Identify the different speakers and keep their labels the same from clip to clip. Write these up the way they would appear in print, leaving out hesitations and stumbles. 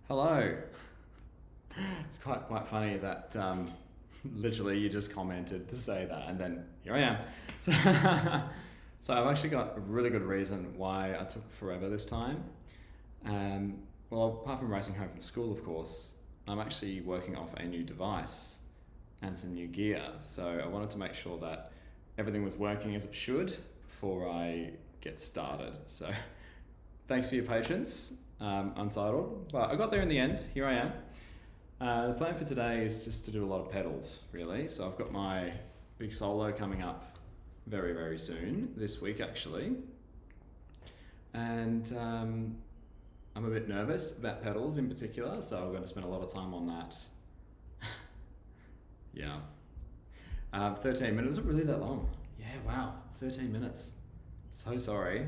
Speaker 1: Hello. It's quite funny that literally you just commented to say that, and then here I am. So, so I've actually got a really good reason why I took forever this time. Um, well, apart from racing home from school, of course, I'm actually working off a new device and some new gear. So I wanted to make sure that everything was working as it should before I get started. So thanks for your patience, Untitled. But I got there in the end. Here I am. The plan for today is just to do a lot of pedals, really. So I've got my big solo coming up very soon, this week actually. And I'm a bit nervous about pedals in particular, so I'm going to spend a lot of time on that. Yeah. 13 minutes, was it really that long? Yeah, wow, 13 minutes. So sorry.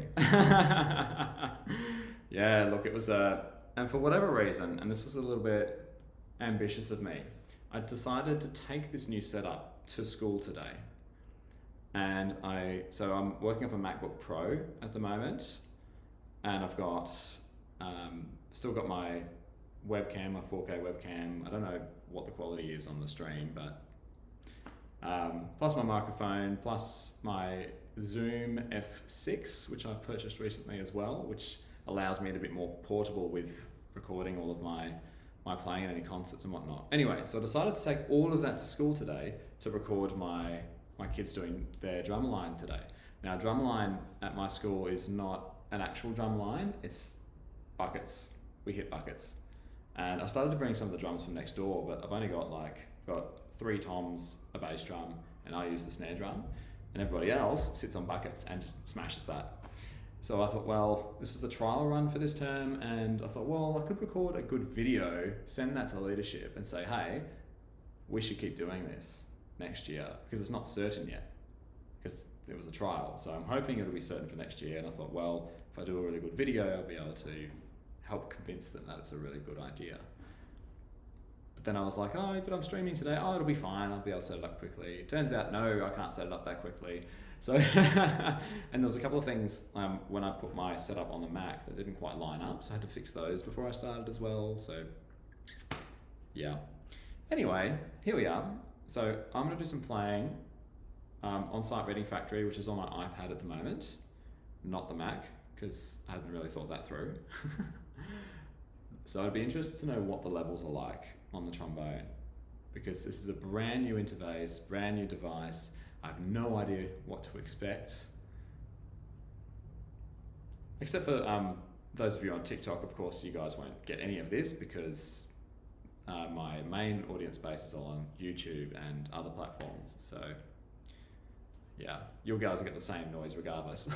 Speaker 1: Yeah, look, it was and for whatever reason, and this was a little bit ambitious of me, I decided to take this new setup to school today. And so I'm working off a MacBook Pro at the moment, and I've got, still got my webcam, my 4K webcam. I don't know what the quality is on the stream, but plus my microphone, plus my Zoom F6, which I've purchased recently as well, which allows me to be a bit more portable with recording all of my playing at any concerts and whatnot. Anyway, so I decided to take all of that to school today to record my kids doing their drumline today. Now, drumline at my school is not an actual drumline, it's buckets. We hit buckets. And I started to bring some of the drums from next door, but I've only got got 3 toms, a bass drum, and I use the snare drum. And everybody else sits on buckets and just smashes that. So I thought, well, this was a trial run for this term, and I thought, well, I could record a good video, send that to leadership and say, hey, we should keep doing this next year, because it's not certain yet, because it was a trial. So I'm hoping it'll be certain for next year. And I thought, well, if I do a really good video, I'll be able to help convince them that it's a really good idea. But then I was like, oh, but I'm streaming today. Oh, it'll be fine. I'll be able to set it up quickly. Turns out, no, I can't set it up that quickly. So, and there was a couple of things when I put my setup on the Mac that didn't quite line up. So I had to fix those before I started as well. So yeah. Anyway, here we are. So I'm going to do some playing on Site Reading Factory, which is on my iPad at the moment, not the Mac, because I hadn't really thought that through. So I'd be interested to know what the levels are like on the trombone, because this is a brand new interface, brand new device. I have no idea what to expect. Except for those of you on TikTok, of course, you guys won't get any of this because my main audience base is all on YouTube and other platforms. So yeah, you guys will get the same noise regardless.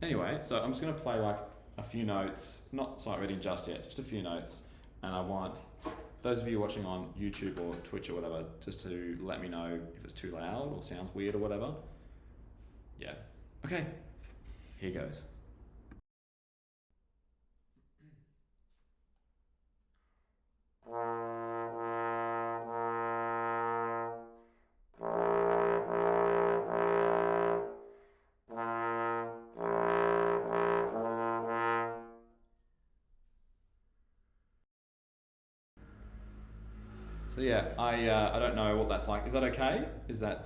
Speaker 1: Anyway, so I'm just going to play like a few notes, not sight reading just yet, just a few notes. And I want those of you watching on YouTube or Twitch or whatever, just to let me know if it's too loud or sounds weird or whatever. Yeah. Okay. Here goes. So yeah, I don't know what that's like. Is that okay? Is that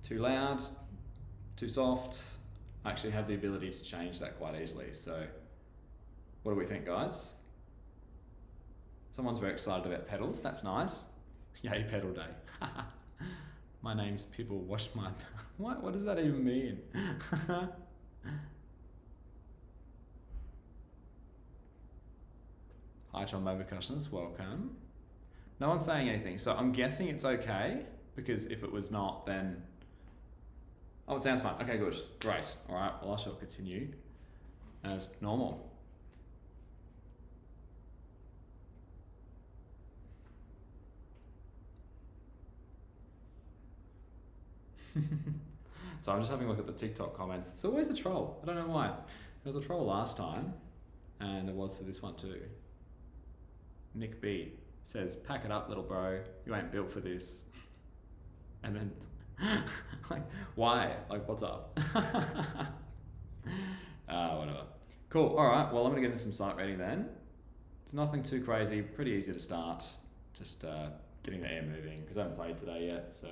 Speaker 1: too loud? Too soft? I actually have the ability to change that quite easily. So what do we think, guys? Someone's very excited about pedals. That's nice. Yay, pedal day. My name's People Wash My... What does that even mean? Hi, trombone percussionists, welcome. No one's saying anything, so I'm guessing it's okay, because if it was not, then... Oh, it sounds fine. Okay, good. Great. All right, well, I shall continue as normal. So I'm just having a look at the TikTok comments. It's always a troll. I don't know why. There was a troll last time, and there was for this one too. Nick B says, pack it up, little bro. You ain't built for this. And then, like, why? Like, what's up? Whatever. Cool. All right. Well, I'm going to get into some sight reading then. It's nothing too crazy, pretty easy to start. Just getting the air moving because I haven't played today yet. So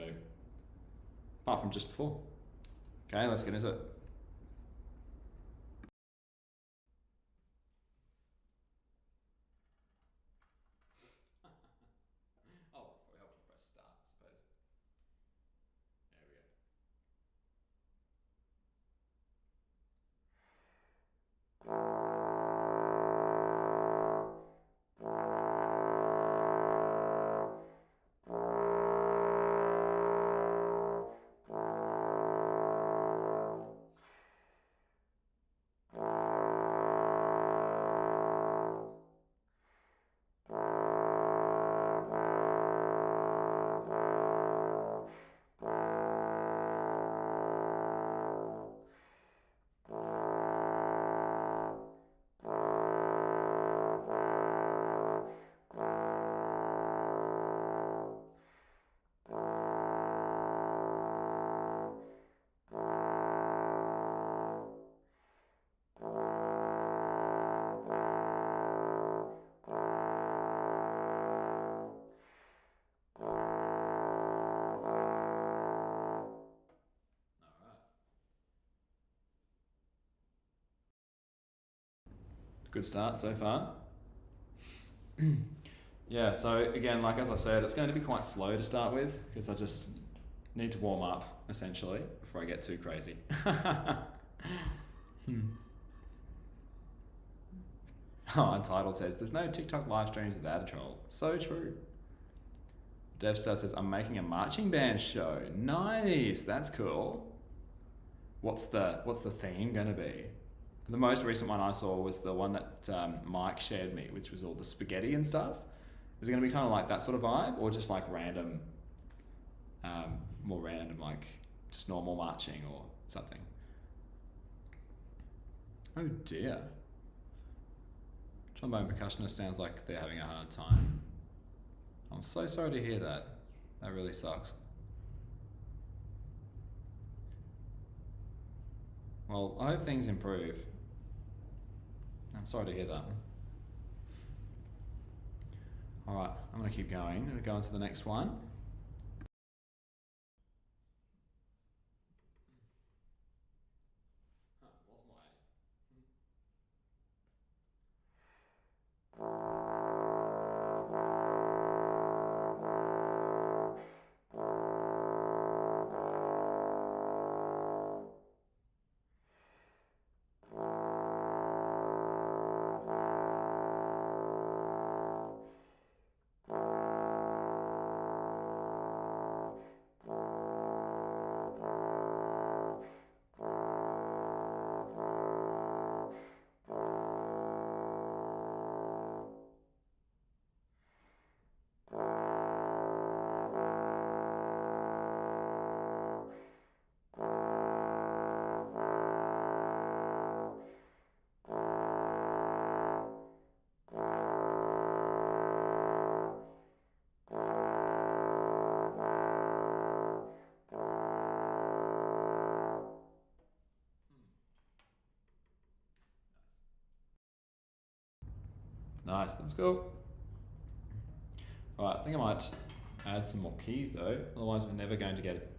Speaker 1: apart from just before. Okay, let's get into it. Oh, probably helpful to press start, I suppose. There we go. Good start so far. Yeah, so again, like as I said, it's going to be quite slow to start with because I just need to warm up essentially before I get too crazy. Oh, Untitled says, there's no TikTok live streams without a troll. So true. Devstar says, I'm making a marching band show. Nice, that's cool. What's the theme gonna be? The most recent one I saw was the one that Mike shared me, which was all the spaghetti and stuff. Is it gonna be kind of like that sort of vibe, or just like random, more random, like just normal marching or something? Oh dear. Trombone percussionist sounds like they're having a hard time. I'm so sorry to hear that. That really sucks. Well, I hope things improve. I'm sorry to hear that. Alright, I'm going to keep going. I'm going to go on to the next one. Nice, that was cool. Right, I think I might add some more keys though, otherwise we're never going to get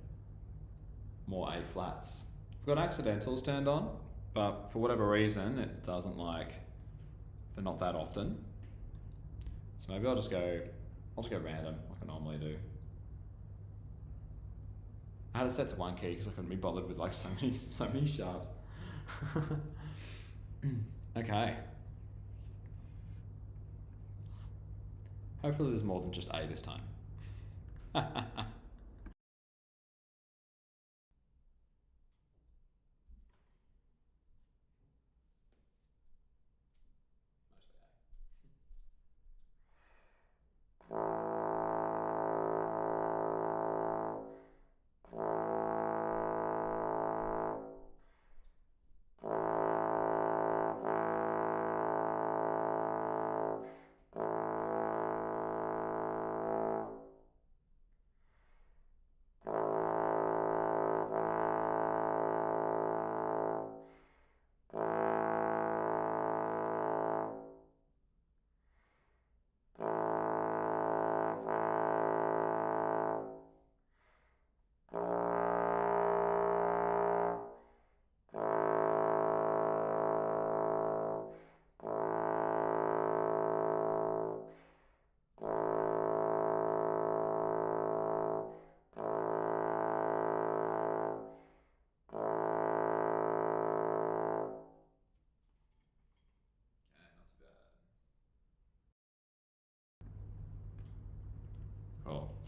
Speaker 1: more A flats. I've got accidentals turned on, but for whatever reason it doesn't like, they're not that often. So maybe I'll just go random like I normally do. I had it set to one key because I couldn't be bothered with like so many sharps. Okay. Hopefully there's more than just A this time.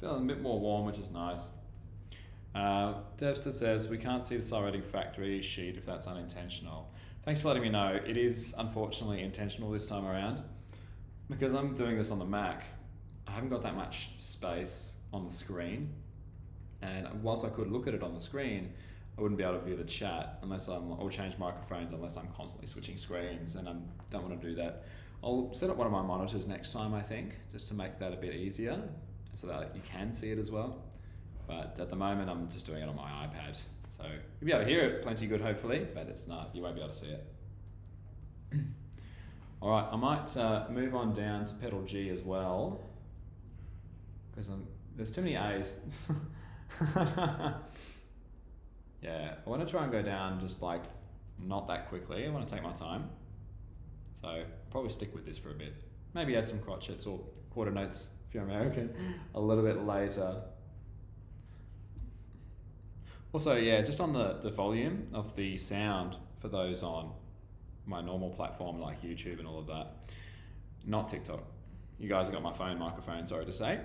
Speaker 1: feeling a bit more warm, which is nice. Devster says, we can't see the star rating factory sheet if that's unintentional. Thanks for letting me know. It is unfortunately intentional this time around because I'm doing this on the Mac. I haven't got that much space on the screen, and whilst I could look at it on the screen, I wouldn't be able to view the chat or change microphones unless I'm constantly switching screens, and I don't want to do that. I'll set up one of my monitors next time, I think, just to make that a bit easier so that you can see it as well. But at the moment, I'm just doing it on my iPad. So you'll be able to hear it plenty good, hopefully, but it's not, you won't be able to see it. All right, I might move on down to pedal G as well, because there's too many A's. Yeah, I want to try and go down just like not that quickly. I want to take my time. So I'll probably stick with this for a bit. Maybe add some crotchets or quarter notes if you're American a little bit later. Also, yeah, just on the volume of the sound for those on my normal platform like YouTube and all of that, not TikTok. You guys have got my phone microphone, sorry to say.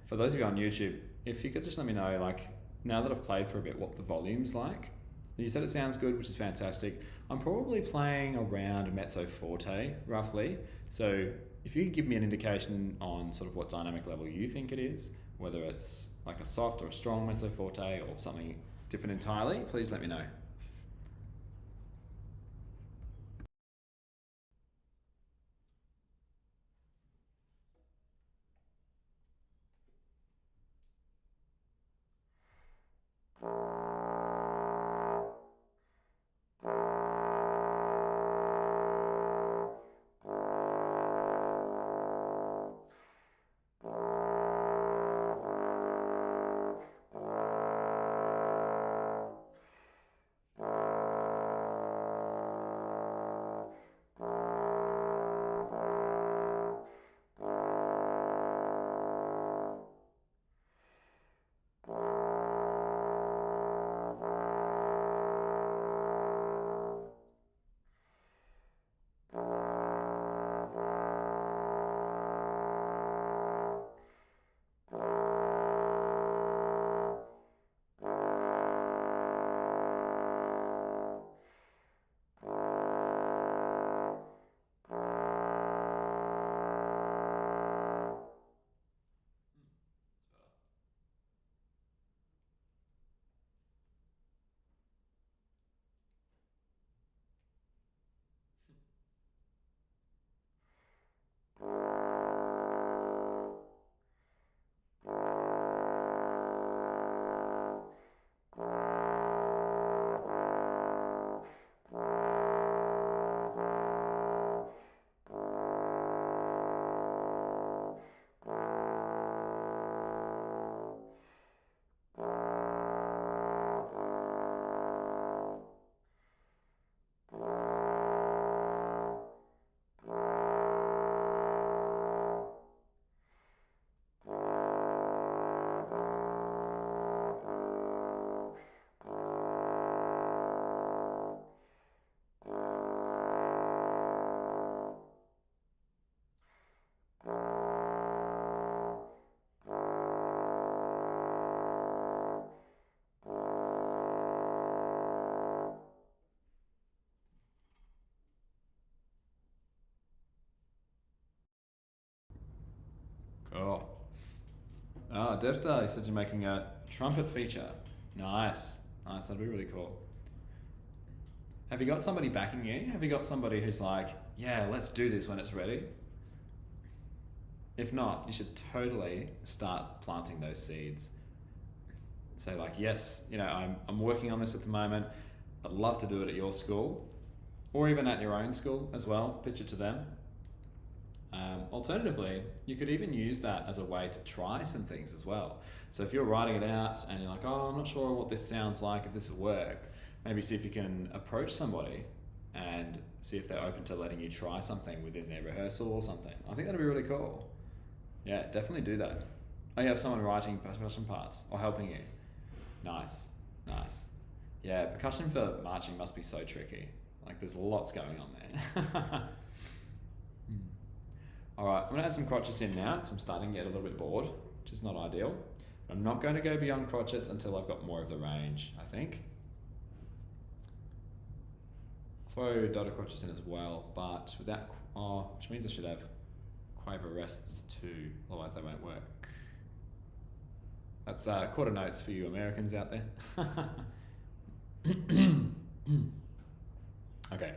Speaker 1: For those of you on YouTube, if you could just let me know, like, now that I've played for a bit, what the volume's like. You said it sounds good, which is fantastic. I'm probably playing around a mezzo forte, roughly. So if you could give me an indication on sort of what dynamic level you think it is, whether it's like a soft or a strong mezzo forte or something different entirely, please let me know. Cool. Oh, Devstar, you said you're making a trumpet feature. Nice. Nice, that'd be really cool. Have you got somebody backing you? Have you got somebody who's like, yeah, let's do this when it's ready? If not, you should totally start planting those seeds. Say like, yes, you know, I'm working on this at the moment. I'd love to do it at your school or even at your own school as well. Pitch it to them. Alternatively, you could even use that as a way to try some things as well. So if you're writing it out and you're like, oh, I'm not sure what this sounds like, if this will work, maybe see if you can approach somebody and see if they're open to letting you try something within their rehearsal or something. I think that'd be really cool. Yeah, definitely do that. Oh, you have someone writing percussion parts or helping you. Nice, nice. Yeah, percussion for marching must be so tricky. Like there's lots going on there. All right, I'm gonna add some crotchets in now because I'm starting to get a little bit bored. which is not ideal. I'm not going to go beyond crotchets until I've got more of the range, I think. I'll throw dotted crotchets in as well, but without, which means I should have quaver rests too, otherwise they won't work. That's quarter notes for you Americans out there. Okay.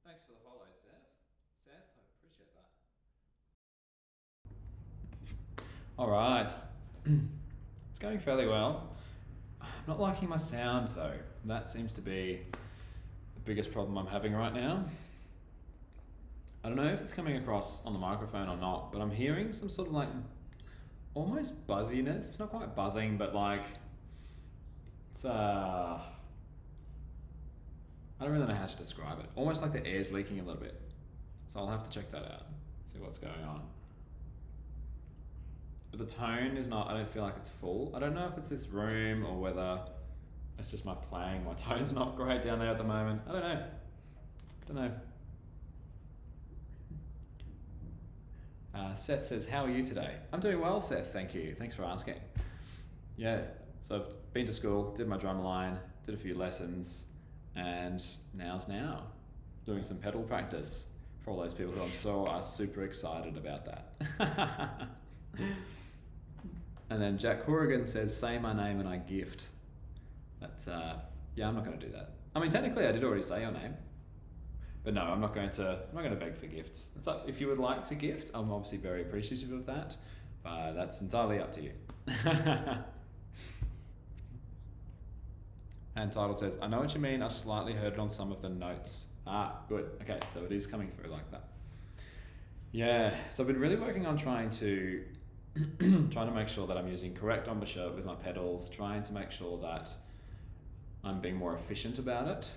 Speaker 1: Thanks for the follow, Seth. Seth, I appreciate that. All right. It's going fairly well. I'm not liking my sound though. That seems to be the biggest problem I'm having right now. I don't know if it's coming across on the microphone or not, but I'm hearing some sort of like almost buzziness. It's not quite buzzing, but like it's I don't really know how to describe it. Almost like the air's leaking a little bit. So I'll have to check that out, see what's going on. But the tone is not, I don't feel like it's full. I don't know if it's this room or whether it's just my playing. My tone's not great down there at the moment. I don't know. Seth says, how are you today? I'm doing well, Seth, thank you. Thanks for asking. Yeah, so I've been to school, did my drum line, did a few lessons, and now's now. Doing some pedal practice for all those people who I'm so super excited about that. And then Jack Horrigan says, say my name and I gift. That's, yeah, I'm not going to do that. I mean, technically I did already say your name. But no, I'm not going to beg for gifts. It's up, if you would like to gift, I'm obviously very appreciative of that. That's entirely up to you. And Title says, I know what you mean. I slightly heard it on some of the notes. Ah, good. Okay, so it is coming through like that. Yeah, so I've been really working on trying to make sure that I'm using correct embouchure with my pedals, trying to make sure that I'm being more efficient about it.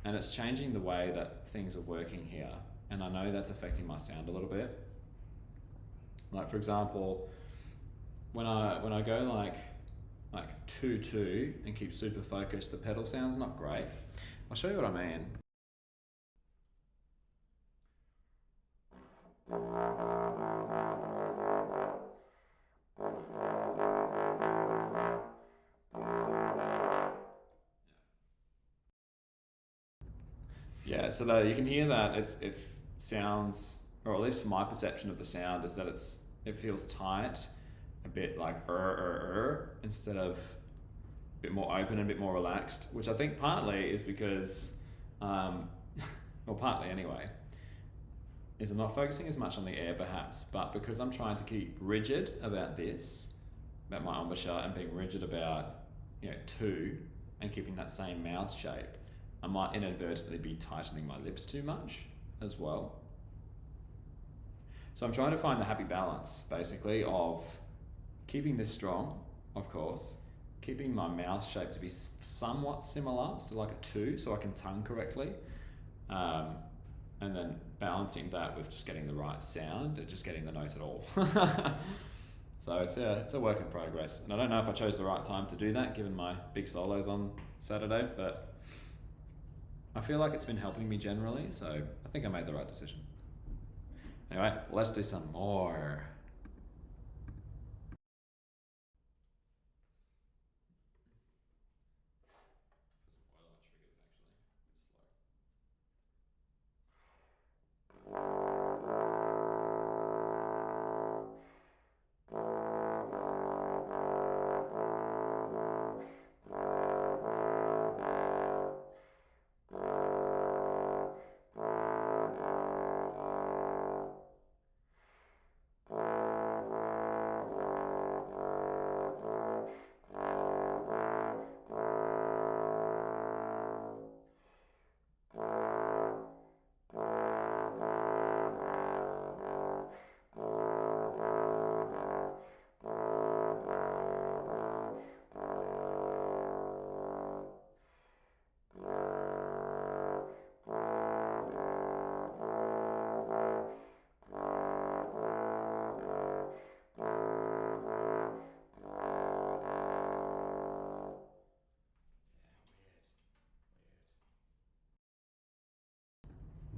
Speaker 1: And it's changing the way that things are working here. And I know that's affecting my sound a little bit. Like for example, when I go like 2-2 and keep super focused, the pedal sound's not great. I'll show you what I mean. Yeah, so you can hear that it sounds, or at least from my perception of the sound, is that it's It feels tight, a bit like instead of a bit more open and a bit more relaxed, which I think partly is because, well, partly anyway, is I'm not focusing as much on the air perhaps, but because I'm trying to keep rigid about this, about my embouchure, and being rigid about, two, and keeping that same mouth shape, I might inadvertently be tightening my lips too much as well. So I'm trying to find the happy balance, basically, of keeping this strong, of course, keeping my mouth shape to be somewhat similar, so like a 2, so I can tongue correctly, and then balancing that with just getting the right sound and just getting the note at all. So it's a work in progress, and I don't know if I chose the right time to do that given my big solos on Saturday, but I feel like it's been helping me generally, so I think I made the right decision. Anyway, let's do some more.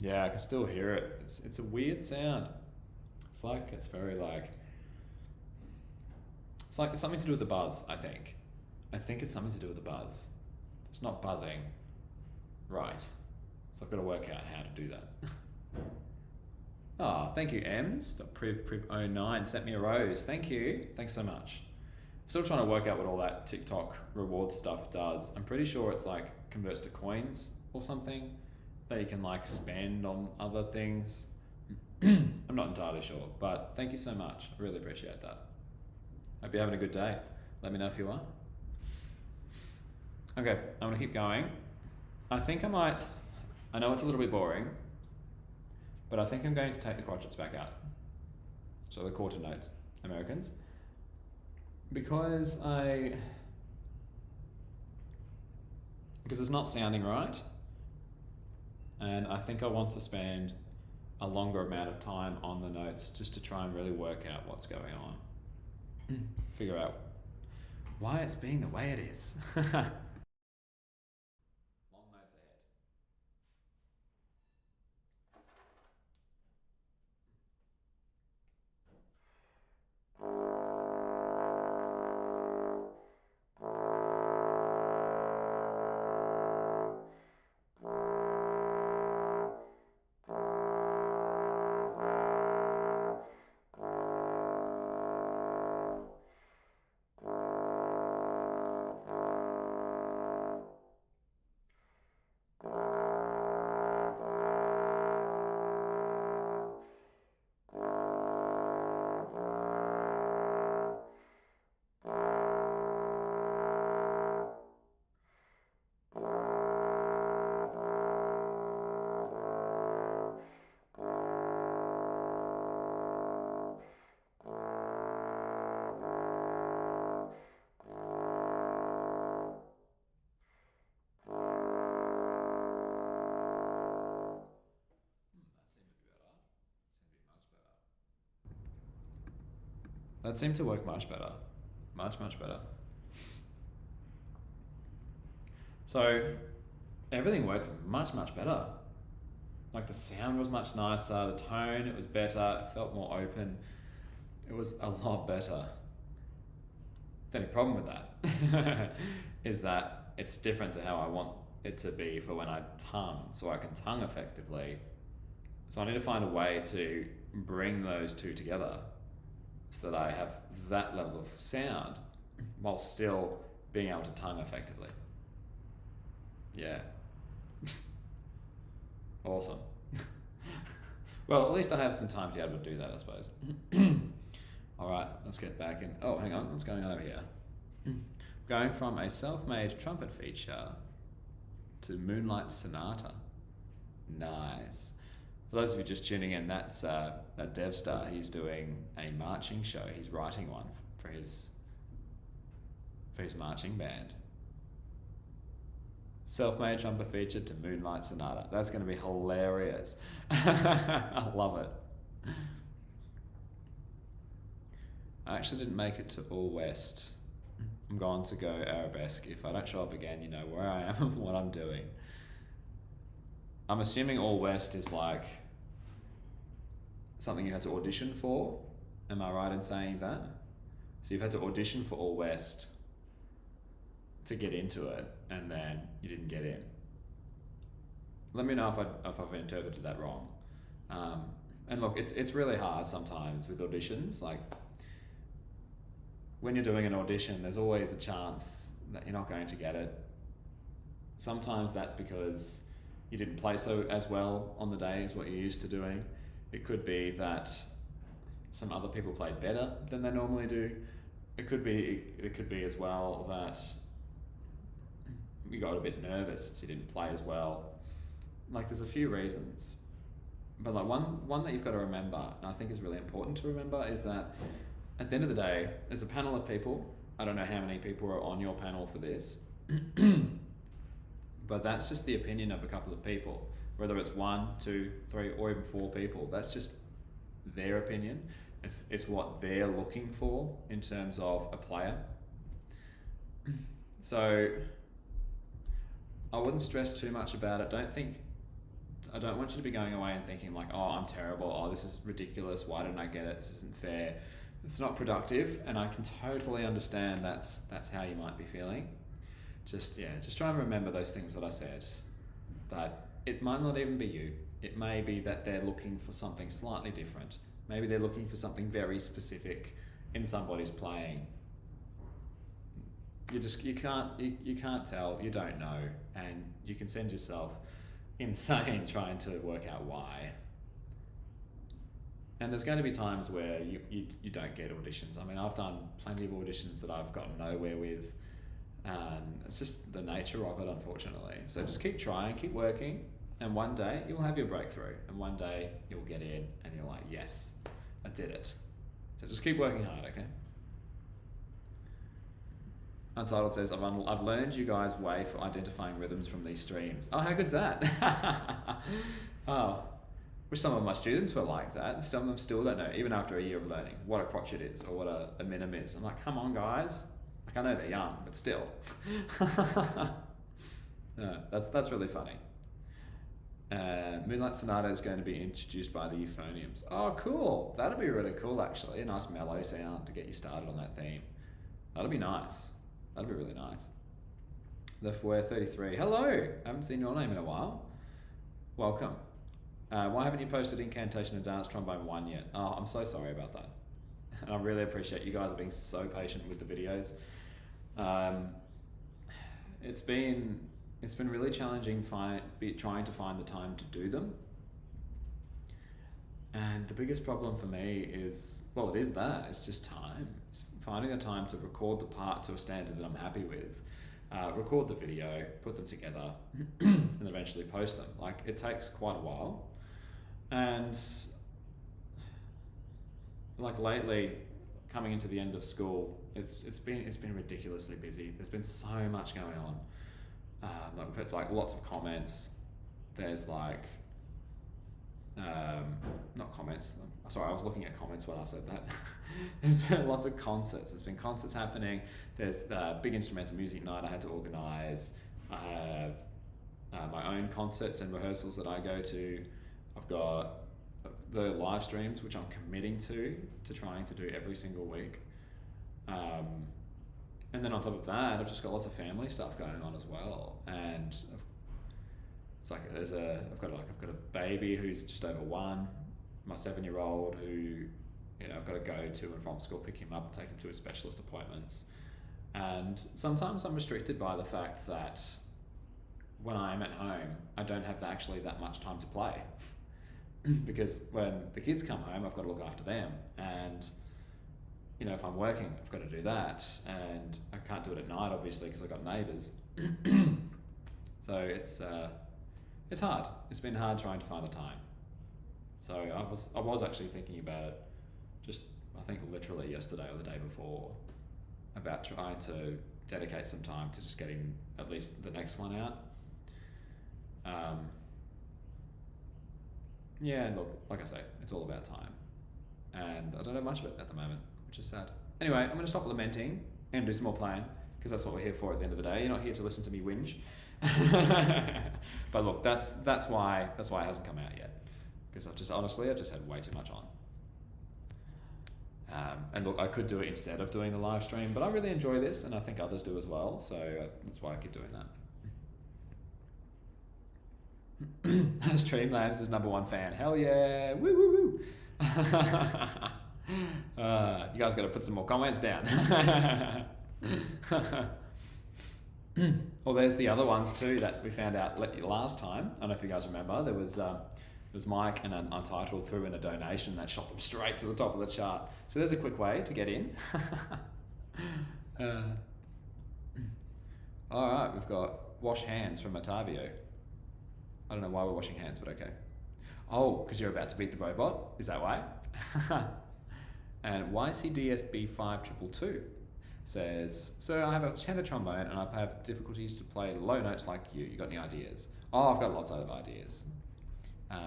Speaker 1: Yeah, I can still hear it. It's a weird sound. It's very like it's something to do with the buzz, I think. I think it's something to do with the buzz. It's not buzzing. Right. So I've got to work out how to do that. Oh, thank you, Ems. Priv09 sent me a rose. Thank you. Thanks so much. I'm still trying to work out what all that TikTok reward stuff does. I'm pretty sure it's like converts to coins or something that you can like spend on other things. I'm not entirely sure, but thank you so much. I really appreciate that. Hope you're having a good day. Let me know if you are. Okay, I'm gonna keep going. I think I know it's a little bit boring, but I think I'm going to take the crotchets back out. So the quarter notes, Americans. Because it's not sounding right. And I think I want to spend a longer amount of time on the notes just to try and really work out what's going on. Figure out why it's being the way it is. That seemed to work much better. Much, much better. So everything worked much, much better. Like the sound was much nicer, the tone, it was better, it felt more open. It was a lot better. The only problem with that is that it's different to how I want it to be for when I tongue, so I can tongue effectively. So I need to find a way to bring those two together so that I have that level of sound while still being able to tongue effectively. Yeah. Awesome. Well, at least I have some time to be able to do that, I suppose. All right, let's get back in. Oh, hang on, what's going on over here? Going from a self-made trumpet feature to Moonlight Sonata. Nice. For those of you just tuning in, that's that DevStar. He's doing a marching show. He's writing one for his marching band. Self-made trumpet feature to Moonlight Sonata. That's going to be hilarious. I love it. I actually didn't make it to All West. I'm going to go Arabesque. If I don't show up again, you know where I am and what I'm doing. I'm assuming All West is like something you had to audition for. Am I right in saying that? So you've had to audition for All West to get into it, and then you didn't get in. Let me know if I've interpreted that wrong. And look, it's really hard sometimes with auditions. Like when you're doing an audition, there's always a chance that you're not going to get it. Sometimes that's because you didn't play as well on the day as what you're used to doing. It could be that some other people played better than they normally do. It could be as well that you got a bit nervous, so you didn't play as well. Like there's a few reasons, but like one that you've got to remember, and I think is really important to remember, is that at the end of the day, there's a panel of people. I don't know how many people are on your panel for this, but that's just the opinion of a couple of people. Whether it's 1, 2, 3, or even 4 people, that's just their opinion. It's what they're looking for in terms of a player. So I wouldn't stress too much about it. I don't want you to be going away and thinking like, oh, I'm terrible. Oh, this is ridiculous. Why didn't I get it? This isn't fair. It's not productive, and I can totally understand that's how you might be feeling. Just try and remember those things that I said. That it might not even be you. It may be that they're looking for something slightly different. Maybe they're looking for something very specific in somebody's playing. You can't tell. You don't know, and you can send yourself insane trying to work out why. And there's going to be times where you don't get auditions. I mean, I've done plenty of auditions that I've gotten nowhere with, and it's just the nature of it, unfortunately. So just keep trying, keep working, and one day you'll have your breakthrough, and one day you'll get in, and you're like, yes, I did it. So just keep working hard, okay? Untitled says, I've learned you guys' way for identifying rhythms from these streams. Oh, how good's that? Oh, wish some of my students were like that. Some of them still don't know, even after a year of learning, what a crotchet is or what a minim is. I'm like, come on, guys. Like, I know they're young, but still. No, that's really funny. Moonlight Sonata is going to be introduced by the euphoniums. Oh, cool. That'd be really cool, actually. A nice mellow sound to get you started on that theme. That'd be nice. That'd be really nice. The Foyer 33. Hello. I haven't seen your name in a while. Welcome. Why haven't you posted Incantation and Dance Trombone 1 yet? Oh, I'm so sorry about that. And I really appreciate you guys being so patient with the videos. It's been really challenging trying to find the time to do them. And the biggest problem for me is, well, it is that. It's just time. It's finding the time to record the part to a standard that I'm happy with, record the video, put them together, and eventually post them. Like, it takes quite a while. And like lately, coming into the end of school, it's been ridiculously busy. There's been so much going on. Like we've had like lots of comments. There's like not comments. Sorry, I was looking at comments when I said that. There's been lots of concerts. There's been concerts happening. There's the big instrumental music night I had to organise. I have my own concerts and rehearsals that I go to. I've got the live streams, which I'm committing to trying to do every single week. And then on top of that, I've just got lots of family stuff going on as well. And it's like I've got a baby who's just over 1, my 7-year-old who I've got to go to and from school, pick him up, take him to his specialist appointments. And sometimes I'm restricted by the fact that when I am at home, I don't have actually that much time to play. Because when the kids come home, I've got to look after them. And, if I'm working, I've got to do that. And I can't do it at night, obviously, because I've got neighbours. So it's hard. It's been hard trying to find the time. So I was actually thinking about it just, I think, literally yesterday or the day before, about trying to dedicate some time to just getting at least the next one out. Yeah, look, like I say, it's all about time. And I don't have much of it at the moment, which is sad. Anyway, I'm going to stop lamenting and do some more playing, because that's what we're here for at the end of the day. You're not here to listen to me whinge. But look, that's why it hasn't come out yet. Because I've just had way too much on. And look, I could do it instead of doing the live stream, but I really enjoy this, and I think others do as well, so that's why I keep doing that. Streamlabs is #1 fan. Hell yeah! Woo woo woo! You guys got to put some more comments down. Well, there's the other ones too that we found out last time. I don't know if you guys remember. There was Mike and Untitled threw in a donation that shot them straight to the top of the chart. So there's a quick way to get in. All right, we've got wash hands from Otavio. I don't know why we're washing hands, but okay. Oh, because you're about to beat the robot? Is that why? And YCDSB5222 says, so I have a tenor trombone and I have difficulties to play low notes like you. You got any ideas? Oh, I've got lots of ideas.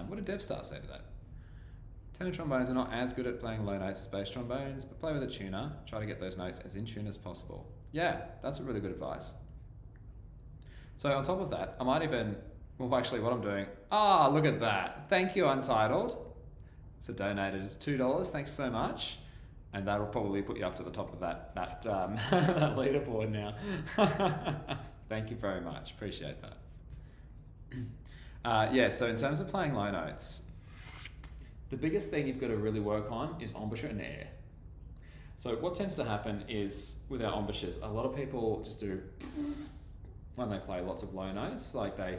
Speaker 1: What did DevStar say to that? Tenor trombones are not as good at playing low notes as bass trombones, but play with a tuner. Try to get those notes as in tune as possible. Yeah, that's a really good advice. So on top of that, I might even, well, actually what I'm doing, look at that. Thank you, Untitled. So donated $2, thanks so much. And that'll probably put you up to the top of that that leaderboard now. Thank you very much, appreciate that. Yeah, so in terms of playing low notes, the biggest thing you've got to really work on is embouchure and air. So what tends to happen is with our embouchures, a lot of people just do when they play lots of low notes, like they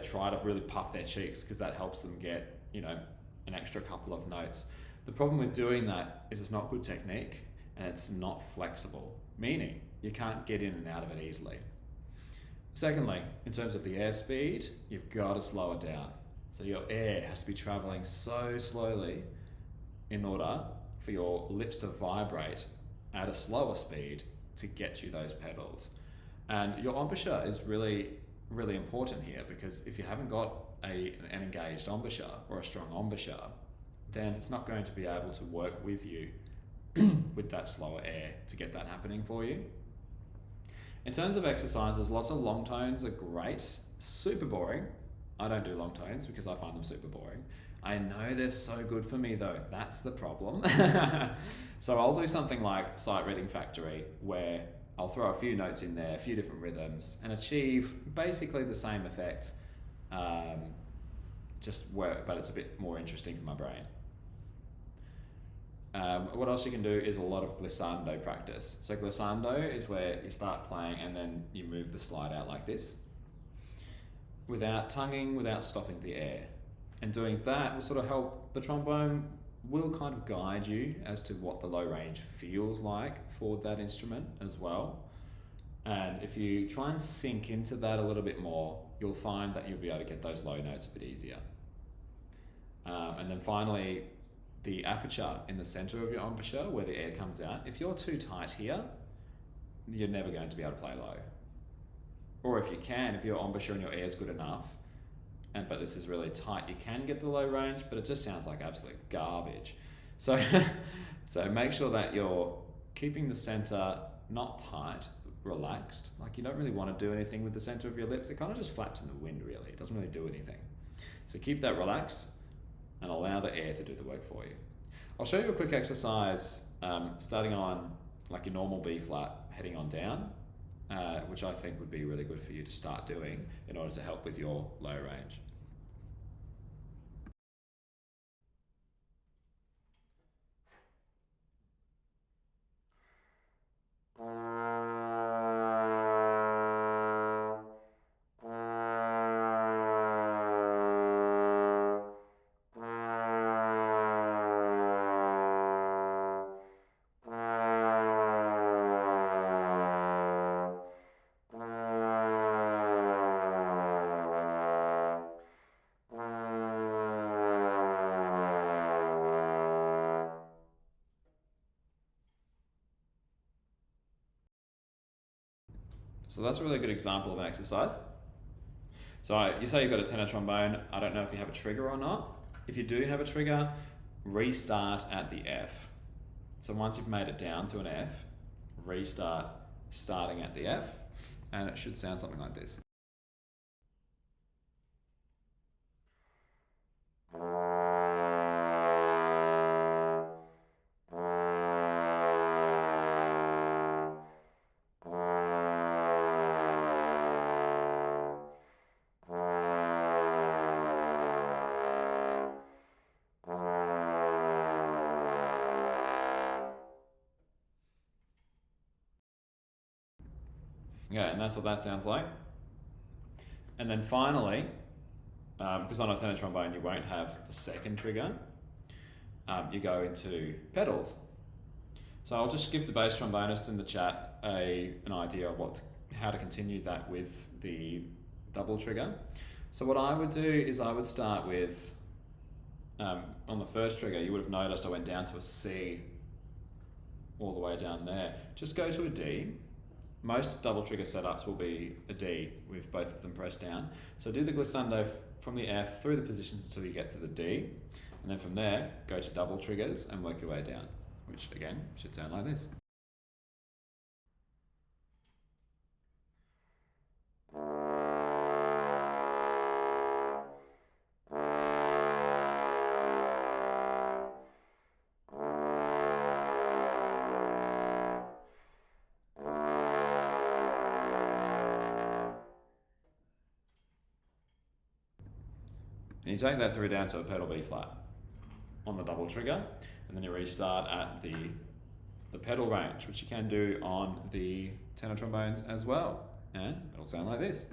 Speaker 1: try to really puff their cheeks because that helps them get, an extra couple of notes. The problem with doing that is it's not good technique and it's not flexible, meaning you can't get in and out of it easily. Secondly, in terms of the airspeed, you've got to slow it down. So your air has to be traveling so slowly in order for your lips to vibrate at a slower speed to get you those pedals. And your embouchure is really, really important here, because if you haven't got an engaged embouchure or a strong embouchure, then it's not going to be able to work with you with that slower air to get that happening for you. In terms of exercises, lots of long tones are great, super boring. I don't do long tones because I find them super boring. I know they're so good for me though, that's the problem. So I'll do something like Sight Reading Factory, where I'll throw a few notes in there, a few different rhythms, and achieve basically the same effect, but it's a bit more interesting for my brain. What else you can do is a lot of glissando practice. So glissando is where you start playing and then you move the slide out like this, without tonguing, without stopping the air. And doing that will sort of help, the trombone will kind of guide you as to what the low range feels like for that instrument as well. And if you try and sink into that a little bit more, you'll find that you'll be able to get those low notes a bit easier. And then finally, the aperture in the center of your embouchure where the air comes out, if you're too tight here, you're never going to be able to play low. Or if you can, if your embouchure and your air is good enough, but this is really tight, you can get the low range, but it just sounds like absolute garbage. So, so make sure that you're keeping the center not tight, but relaxed. Like you don't really want to do anything with the center of your lips. It kind of just flaps in the wind really. It doesn't really do anything. So keep that relaxed and allow the air to do the work for you. I'll show you a quick exercise starting on like your normal B flat, heading on down, which I think would be really good for you to start doing in order to help with your low range. So that's a really good example of an exercise. So you say you've got a tenor trombone. I don't know if you have a trigger or not. If you do have a trigger, restart at the F. So once you've made it down to an F, restart starting at the F, and it should sound something like this. Yeah, and that's what that sounds like. And then finally, because on a tenor trombone you won't have the second trigger, you go into pedals. So I'll just give the bass trombonist in the chat an idea of how to continue that with the double trigger. So what I would do is I would start with, on the first trigger, you would have noticed I went down to a C all the way down there. Just go to a D. Most double trigger setups will be a D with both of them pressed down. So do the glissando from the F through the positions until you get to the D, and then from there, go to double triggers and work your way down, which again, should sound like this. And you take that through down to a pedal B flat on the double trigger, and then you restart at the pedal range, which you can do on the tenor trombones as well, and it'll sound like this.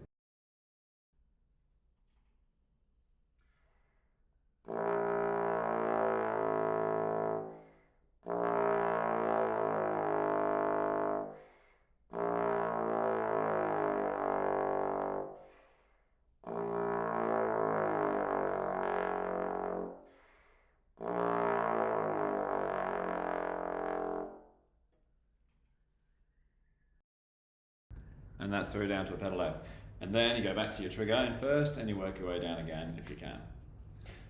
Speaker 1: And that's through down to a pedal F. And then you go back to your trigger in first and you work your way down again if you can.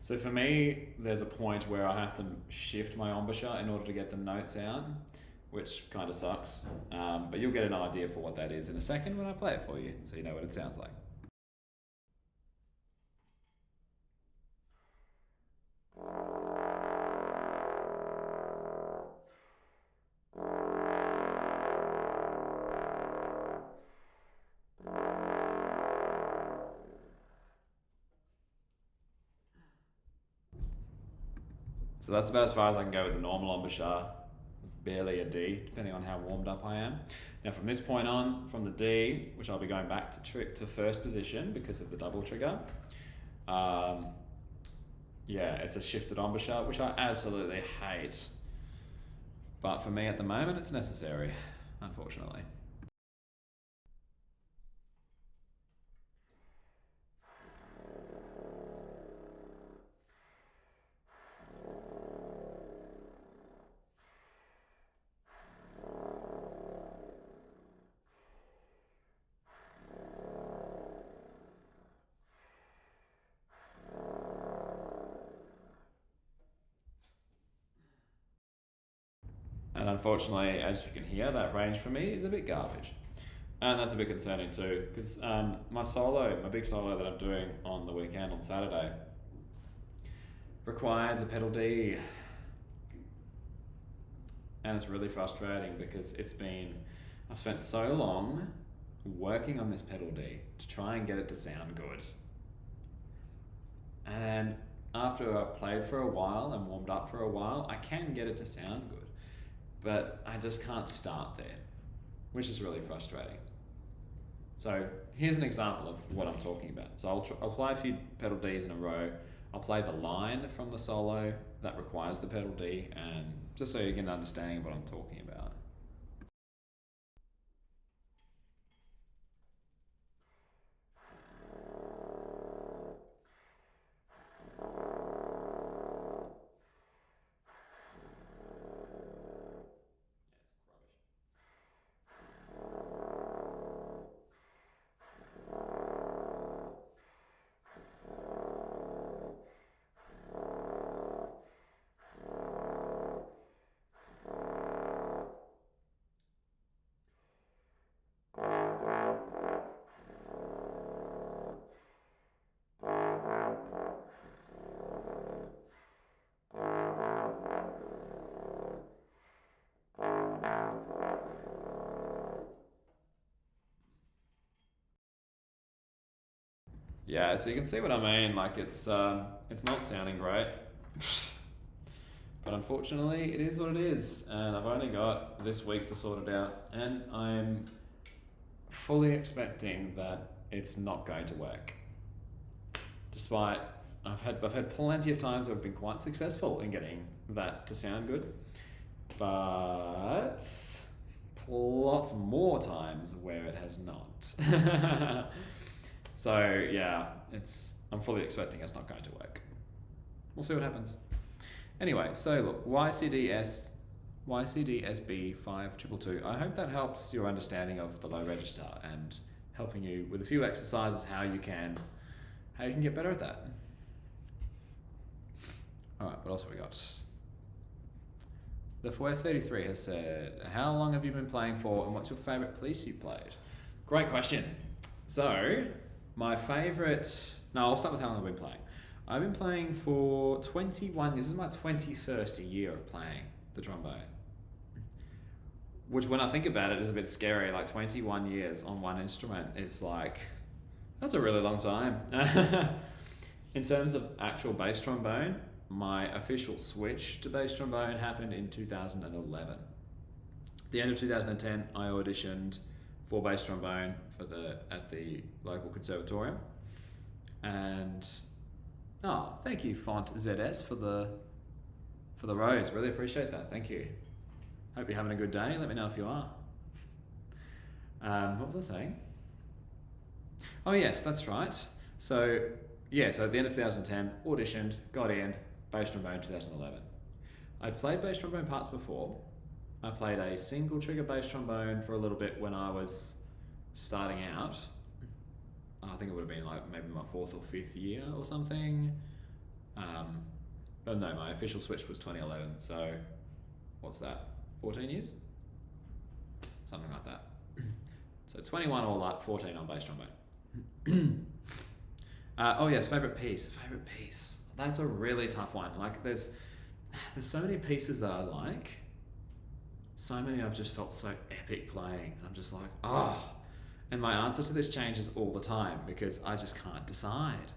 Speaker 1: So for me, there's a point where I have to shift my embouchure in order to get the notes out, which kind of sucks. But you'll get an idea for what that is in a second when I play it for you, so you know what it sounds like. So that's about as far as I can go with the normal embouchure. Barely a D, depending on how warmed up I am. Now from this point on, from the D, which I'll be going back to first position because of the double trigger, yeah, it's a shifted embouchure, which I absolutely hate. But for me at the moment, it's necessary, unfortunately. And unfortunately, as you can hear, that range for me is a bit garbage. And that's a bit concerning too, because my big solo that I'm doing on the weekend on Saturday, requires a pedal D. And it's really frustrating because I've spent so long working on this pedal D to try and get it to sound good. And after I've played for a while and warmed up for a while, I can get it to sound good. But I just can't start there, which is really frustrating. So here's an example of what I'm talking about. So I'll play a few pedal Ds in a row. I'll play the line from the solo that requires the pedal D, and just so you get an understanding of what I'm talking about. Yeah, so you can see what I mean. Like it's not sounding great, but unfortunately, it is what it is, and I've only got this week to sort it out, and I'm fully expecting that it's not going to work. Despite I've had plenty of times where I've been quite successful in getting that to sound good, but lots more times where it has not. So yeah, I'm fully expecting it's not going to work. We'll see what happens. Anyway, so look, YCDSB 5222. I hope that helps your understanding of the low register and helping you with a few exercises how you can get better at that. All right, what else have we got? The Foyer 33 has said, how long have you been playing for and what's your favourite piece you played? Great question. So, my favourite... No, I'll start with how long I've been playing. I've been playing for 21... This is my 21st year of playing the trombone. Which, when I think about it, is a bit scary. Like, 21 years on one instrument is like... That's a really long time. In terms of actual bass trombone, my official switch to bass trombone happened in 2011. At the end of 2010, I auditioned for bass trombone at the local conservatorium, and thank you Font ZS for the rose. Really appreciate that. Thank you. Hope you're having a good day. Let me know if you are. What was I saying? Oh yes, that's right. So at the end of 2010, auditioned, got in, bass trombone 2011. I'd played bass trombone parts before. I played a single trigger bass trombone for a little bit when I was starting out. I think it would have been like maybe my 4th or 5th year or something. But no, my official switch was 2011. So what's that? 14 years? Something like that. So 21 all up, 14 on bass trombone. Oh yes, favourite piece. That's a really tough one. Like there's so many pieces that I like. So many I've just felt so epic playing. I'm just like, oh. And my answer to this changes all the time because I just can't decide.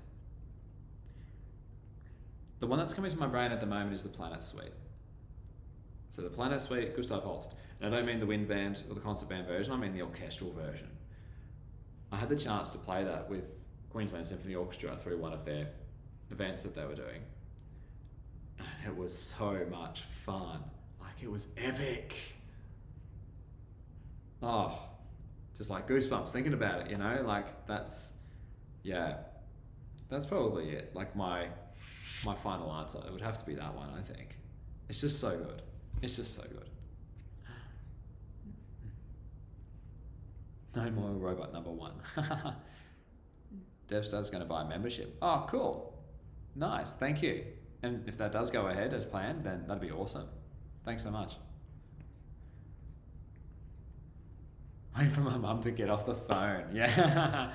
Speaker 1: The one that's coming to my brain at the moment is the Planet Suite. So the Planet Suite, Gustav Holst. And I don't mean the wind band or the concert band version, I mean the orchestral version. I had the chance to play that with Queensland Symphony Orchestra through one of their events that they were doing. And it was so much fun. Like, it was epic. Oh, just like goosebumps thinking about it, you know? Like, that's probably it. Like, my final answer, it would have to be that one, I think. It's just so good. No more robot number 1. DevStar's going to buy a membership. Oh, cool. Nice. Thank you. And if that does go ahead as planned, then that'd be awesome. Thanks so much. Waiting for my mum to get off the phone. Yeah.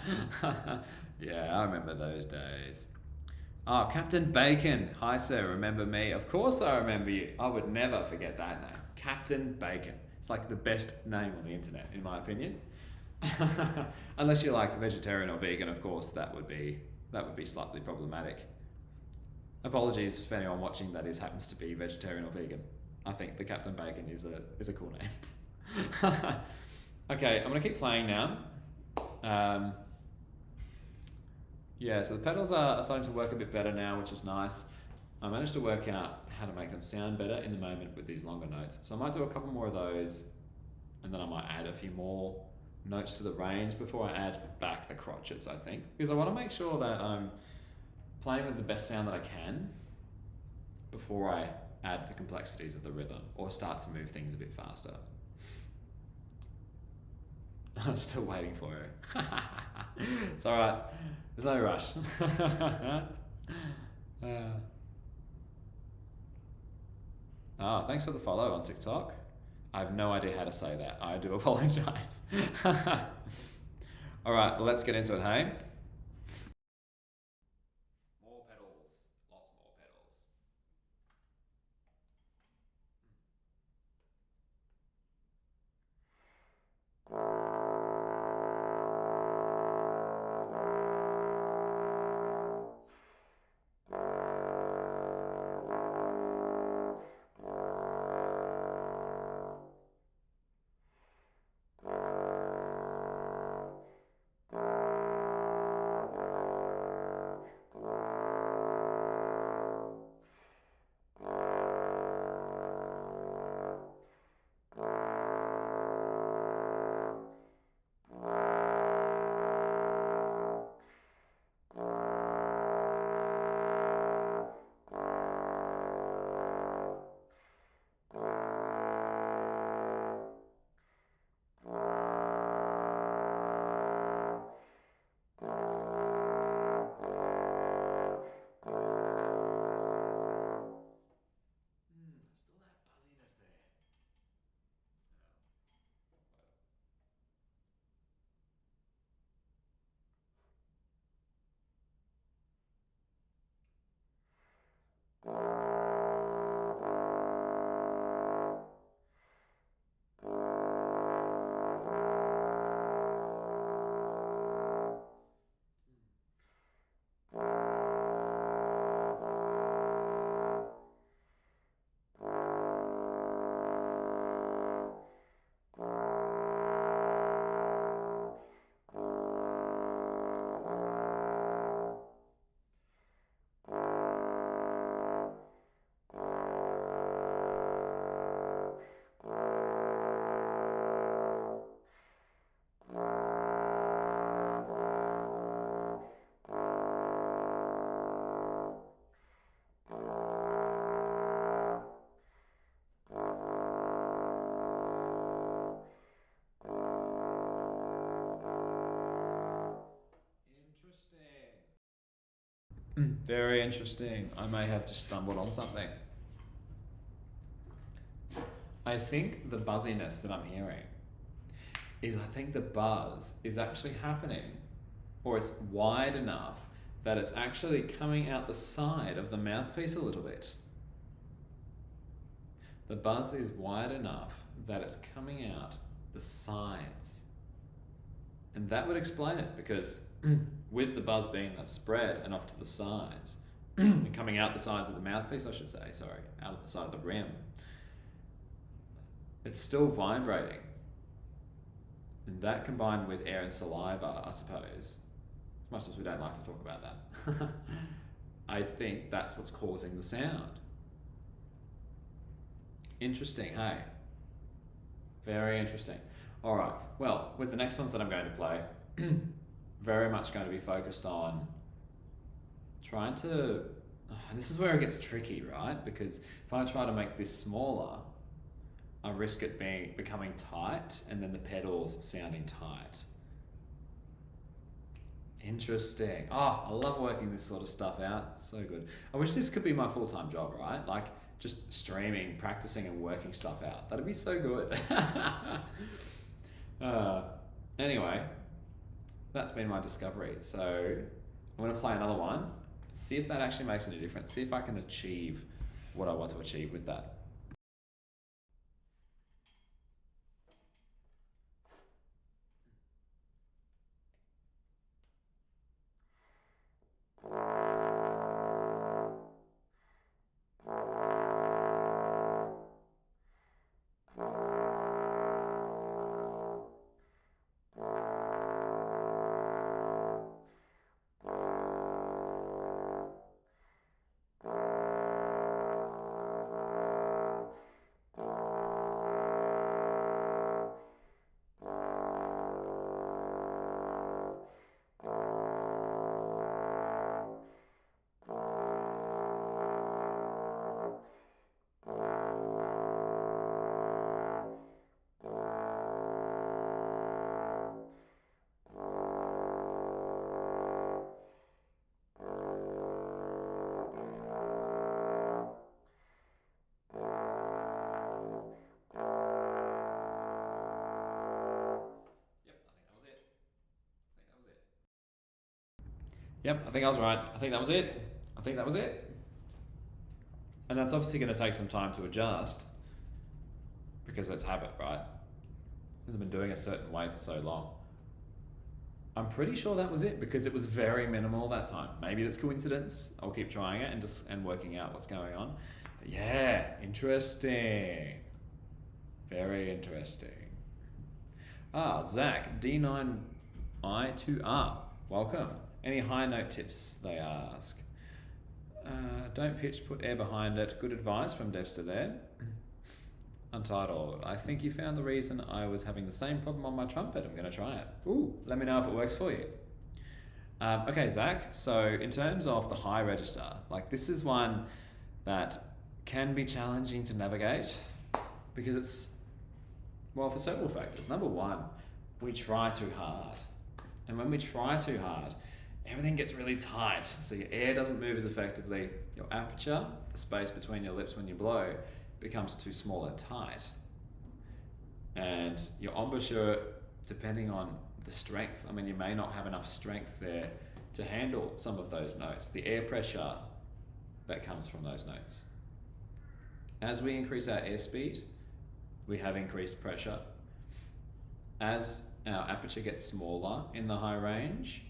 Speaker 1: Yeah, I remember those days. Oh, Captain Bacon. Hi, sir. Remember me? Of course I remember you. I would never forget that name. Captain Bacon. It's like the best name on the internet, in my opinion. Unless you're like vegetarian or vegan, of course, that would be slightly problematic. Apologies for anyone watching that happens to be vegetarian or vegan. I think the Captain Bacon is a cool name. Okay, I'm gonna keep playing now. So the pedals are starting to work a bit better now, which is nice. I managed to work out how to make them sound better in the moment with these longer notes. So I might do a couple more of those, and then I might add a few more notes to the range before I add back the crotchets, I think. Because I want to make sure that I'm playing with the best sound that I can before I add the complexities of the rhythm or start to move things a bit faster. I'm still waiting for her. It's alright. There's no rush. Thanks for the follow on TikTok. I have no idea how to say that. I do apologize. Alright, let's get into it, hey? More pedals. Lots more pedals. Very interesting. I may have just stumbled on something. I think the buzziness that I'm hearing is, I think the buzz is actually happening, or it's wide enough that it's actually coming out the side of the mouthpiece a little bit. The buzz is wide enough that it's coming out the sides. And that would explain it, because with the buzz being that spread and off to the sides, and coming out the sides of the mouthpiece, I should say, sorry, out of the side of the rim, it's still vibrating. And that, combined with air and saliva, I suppose, as much as we don't like to talk about that, I think that's what's causing the sound. Interesting, hey? Very interesting. All right, well, with the next ones that I'm going to play, very much going to be focused on trying to, and this is where it gets tricky, right? Because if I try to make this smaller, I risk it becoming tight, and then the pedals sounding tight. Interesting. Oh, I love working this sort of stuff out. It's so good. I wish this could be my full-time job, right? Like just streaming, practicing and working stuff out. That'd be so good. Anyway, that's been my discovery. So I'm going to play another one, see if that actually makes any difference, see if I can achieve what I want to achieve with that. Yep, I think I was right. I think that was it. I think that was it. And that's obviously going to take some time to adjust, because that's habit, right? Because I've been doing a certain way for so long. I'm pretty sure that was it, because it was very minimal that time. Maybe that's coincidence. I'll keep trying it and working out what's going on. But yeah, interesting. Very interesting. Zach, D9I2R, welcome. Any high note tips, they ask. Don't pitch, put air behind it. Good advice from Devster there. Untitled, I think you found the reason I was having the same problem on my trumpet. I'm going to try it. Ooh, let me know if it works for you. Okay, Zach, so in terms of the high register, like this is one that can be challenging to navigate, because it's, well, for several factors. Number one, we try too hard. And when we try too hard, everything gets really tight, so your air doesn't move as effectively. Your aperture, the space between your lips when you blow, becomes too small and tight. And your embouchure, depending on the strength, I mean, you may not have enough strength there to handle some of those notes, the air pressure that comes from those notes. As we increase our airspeed, we have increased pressure. As our aperture gets smaller in the high range,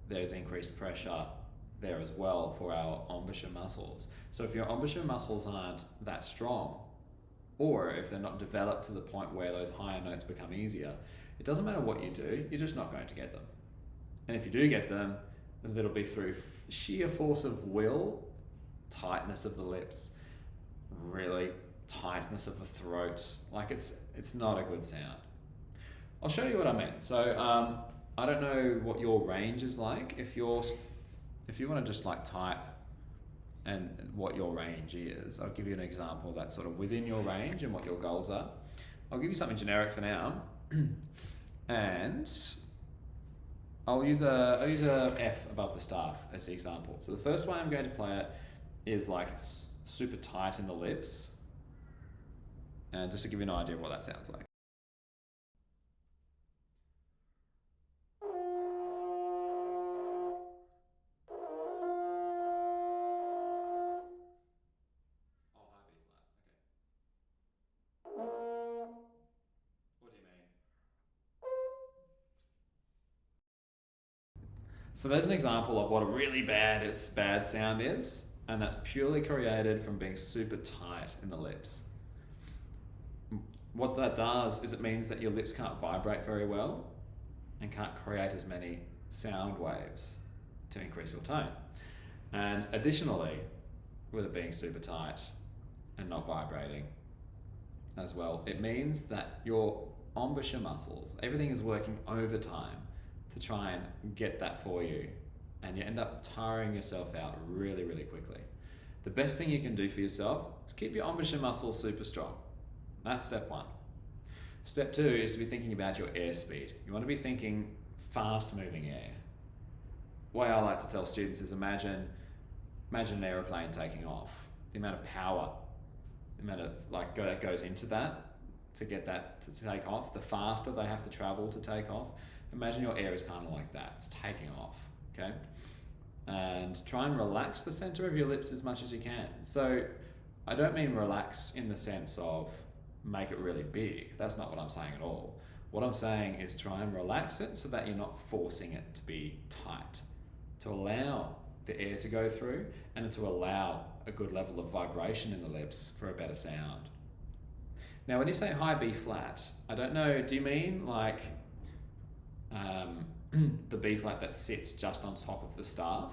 Speaker 1: there's increased pressure there as well for our embouchure muscles. So if your embouchure muscles aren't that strong, or if they're not developed to the point where those higher notes become easier, it doesn't matter what you do, you're just not going to get them. And if you do get them, then it'll be through sheer force of will, tightness of the lips, really tightness of the throat. Like it's not a good sound. I'll show you what I mean. So I don't know what your range is like. If you want to just like type and what your range is, I'll give you an example that's sort of within your range and what your goals are. I'll give you something generic for now, and I'll use a F above the staff as the example. So the first way I'm going to play it is like super tight in the lips, and just to give you an idea of what that sounds like. Oh, high B flat. Okay. What do you mean? So there's an example of what a really bad sound is, and that's purely created from being super tight in the lips. What that does is it means that your lips can't vibrate very well and can't create as many sound waves to increase your tone. And additionally, with it being super tight and not vibrating as well, it means that your embouchure muscles, everything is working overtime to try and get that for you, and you end up tiring yourself out really, really quickly. The best thing you can do for yourself is keep your embouchure muscles super strong. That's step one. Step two is to be thinking about your airspeed. You want to be thinking fast moving air. The way I like to tell students is imagine an aeroplane taking off. The amount of power, the amount of that goes into that to get that to take off, the faster they have to travel to take off. Imagine your air is kind of like that. It's taking off, okay? And try and relax the center of your lips as much as you can. So I don't mean relax in the sense of make it really big. That's not what I'm saying at all. What I'm saying is try and relax it so that you're not forcing it to be tight, to allow the air to go through and to allow a good level of vibration in the lips for a better sound. Now, when you say high B flat, I don't know, do you mean like the B flat that sits just on top of the staff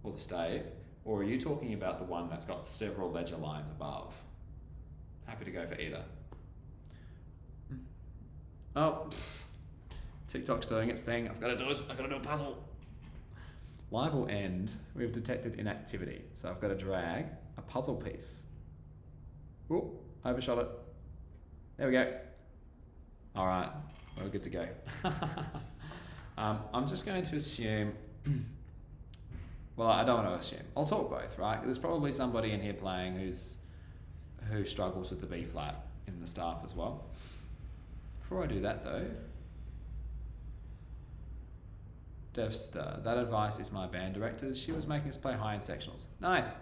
Speaker 1: or the stave, or are you talking about the one that's got several ledger lines above? Happy to go for either. Oh, TikTok's doing its thing. I've got to do a puzzle. Live will end. We've detected inactivity, so I've got to drag a puzzle piece. Oh, overshot it. There we go. All right, we're good to go. I'm just going to assume, well, I don't want to assume. I'll talk both, right? There's probably somebody in here playing who struggles with the B flat in the staff as well. Before I do that though, Devster, that advice is my band director's. She was making us play high in sectionals. Nice.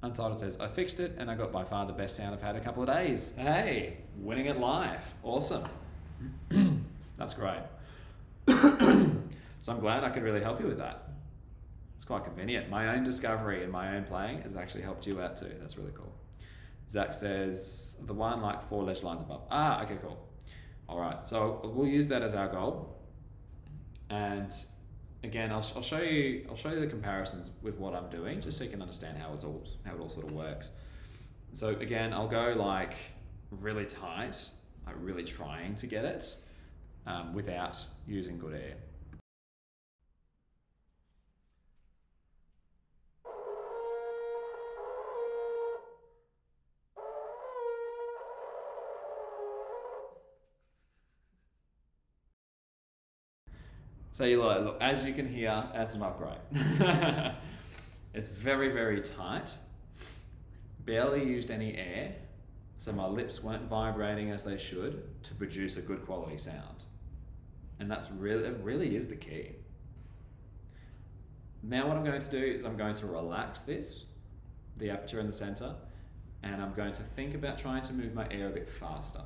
Speaker 1: Untitled says, I fixed it and I got by far the best sound I've had in a couple of days. Hey, winning at live. Awesome. That's great. So I'm glad I could really help you with that. It's quite convenient. My own discovery and my own playing has actually helped you out too. That's really cool. Zach says, the one like 4 ledge lines above. Ah, okay, cool. All right, so we'll use that as our goal. And again, I'll show you the comparisons with what I'm doing, just so you can understand how it all sort of works. So again, I'll go like really tight, like really trying to get it without using good air. So look, as you can hear, that's not great. It's very, very tight. Barely used any air, so my lips weren't vibrating as they should to produce a good quality sound. And it really is the key. Now what I'm going to do is I'm going to relax the aperture in the center, and I'm going to think about trying to move my air a bit faster.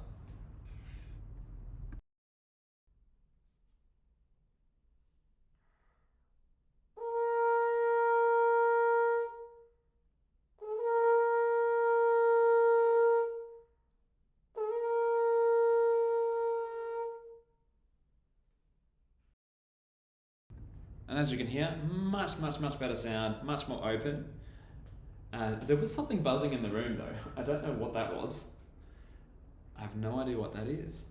Speaker 1: And as you can hear, much, much, much better sound, much more open. There was something buzzing in the room though. I don't know what that was. I have no idea what that is.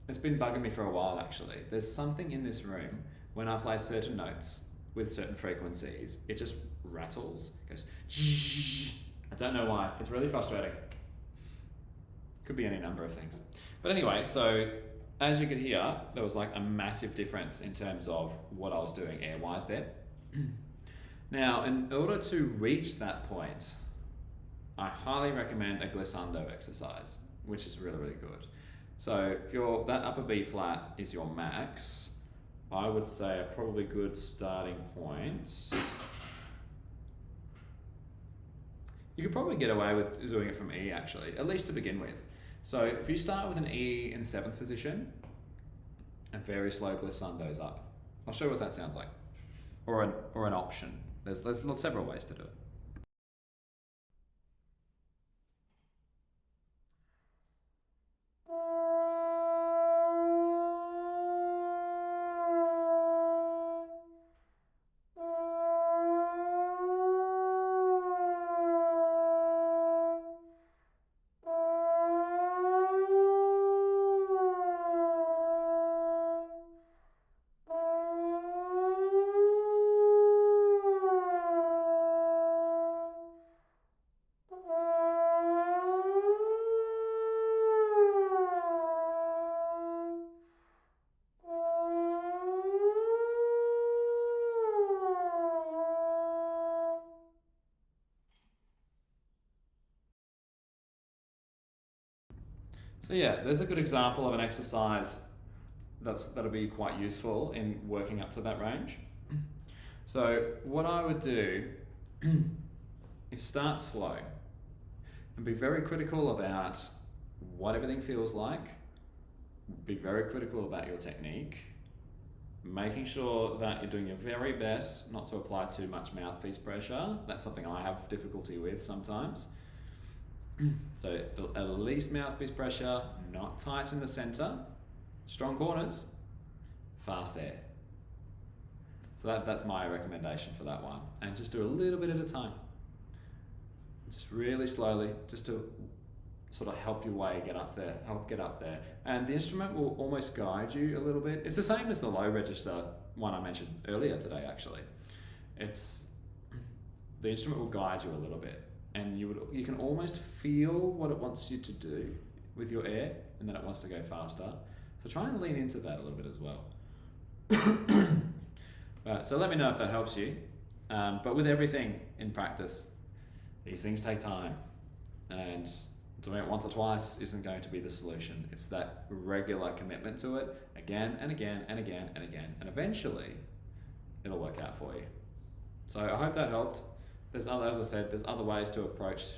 Speaker 1: It's been bugging me for a while actually. There's something in this room, when I play certain notes with certain frequencies, it just rattles, it goes, I don't know why, it's really frustrating. Could be any number of things. But anyway, so as you could hear, there was like a massive difference in terms of what I was doing air-wise there. Now, in order to reach that point, I highly recommend a glissando exercise, which is really, really good. So if that upper B flat is your max, I would say a probably good starting point. You could probably get away with doing it from E actually, at least to begin with. So if you start with an E in 7th position and very slow glissandos up, I'll show you what that sounds like, or an option. There's several ways to do it. So yeah, there's a good example of an exercise that'll be quite useful in working up to that range. So what I would do is start slow and be very critical about what everything feels like. Be very critical about your technique, making sure that you're doing your very best not to apply too much mouthpiece pressure. That's something I have difficulty with sometimes. So at least mouthpiece pressure, not tight in the center, strong corners, fast air. So that's my recommendation for that one. And just do a little bit at a time. Just really slowly, just to sort of help your way get up there. And the instrument will almost guide you a little bit. It's the same as the low register one I mentioned earlier today, actually. The instrument will guide you a little bit. And you can almost feel what it wants you to do with your air, and then it wants to go faster. So try and lean into that a little bit as well. So let me know if that helps you. But with everything in practice, these things take time, and doing it once or twice isn't going to be the solution. It's that regular commitment to it again and again and again and again, and eventually it'll work out for you. So I hope that helped. As I said, there's other ways to approach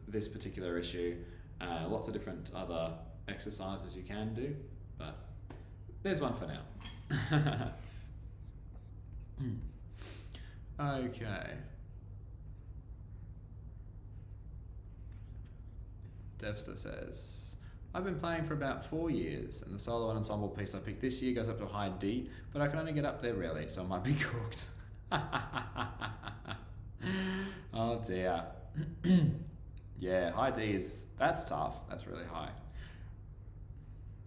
Speaker 1: this particular issue. Lots of different other exercises you can do, but there's one for now. Okay. Devster says, I've been playing for about 4 years, and the solo and ensemble piece I picked this year goes up to a high D, but I can only get up there rarely, so I might be cooked. Oh dear. Yeah, high D that's tough. That's really high.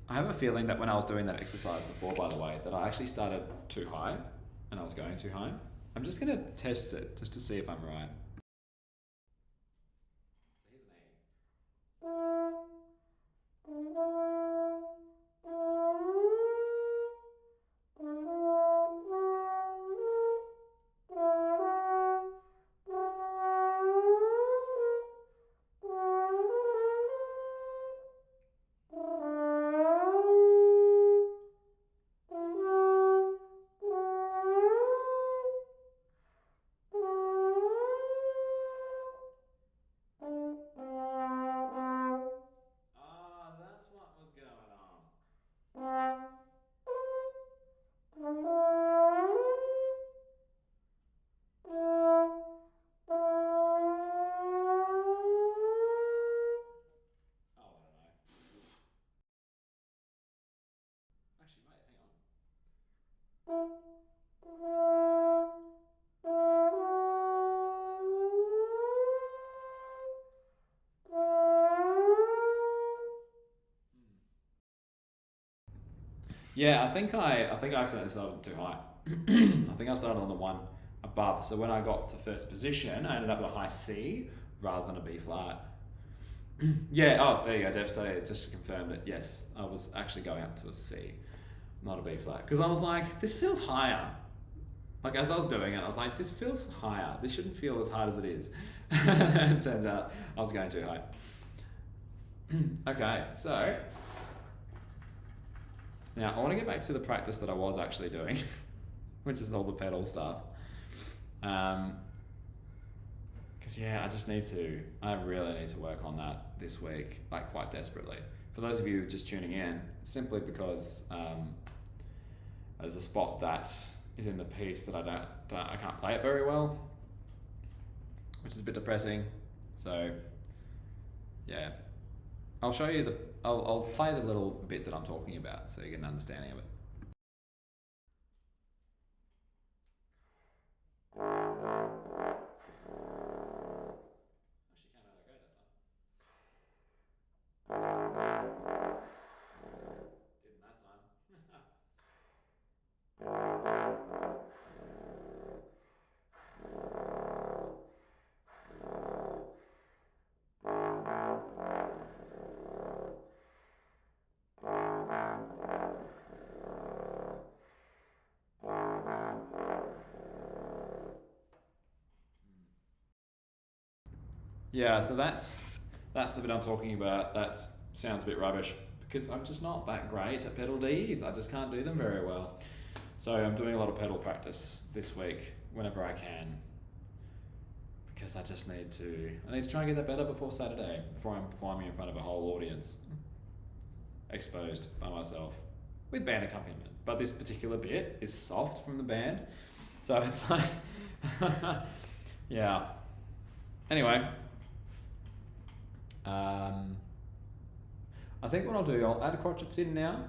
Speaker 1: I have a feeling that when I was doing that exercise before, by the way, that I actually started too high and I was going too high. I'm just going to test it just to see if I'm right. Yeah, I think I accidentally started too high. I think I started on the one above. So when I got to first position, I ended up at a high C rather than a B flat. Yeah, oh, there you go, devastated. Just confirmed it. Yes, I was actually going up to a C, not a B flat. Because I was like, this feels higher. Like, as I was doing it, I was like, this feels higher. This shouldn't feel as hard as it is. It turns out I was going too high. Okay, so now I want to get back to the practice that I was actually doing, which is all the pedal stuff. Because yeah, I really need to work on that this week, like quite desperately. For those of you just tuning in, simply because there's a spot that is in the piece that I can't play it very well, which is a bit depressing. So yeah, I'll show you I'll play the little bit that I'm talking about so you get an understanding of it. Actually came out okay that time. Didn't that time. Yeah, so that's the bit I'm talking about. That sounds a bit rubbish because I'm just not that great at pedal Ds. I just can't do them very well. So I'm doing a lot of pedal practice this week whenever I can because I need to try and get that better before Saturday, before I'm performing in front of a whole audience, exposed by myself with band accompaniment. But this particular bit is soft from the band, so it's like, yeah. Anyway, I think what I'll do, I'll add crotchets in now,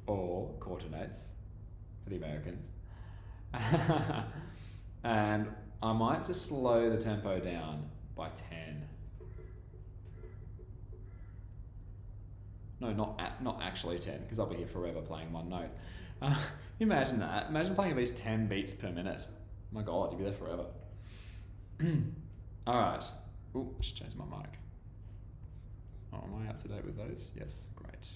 Speaker 1: or quarter notes for the Americans. And I might just slow the tempo down by 10. No, not actually 10, because I'll be here forever playing one note. Imagine that. Imagine playing at least 10 beats per minute. My God, you'd be there forever. All right. Ooh, should change my mic. Oh, am I up to date with those? Yes, great.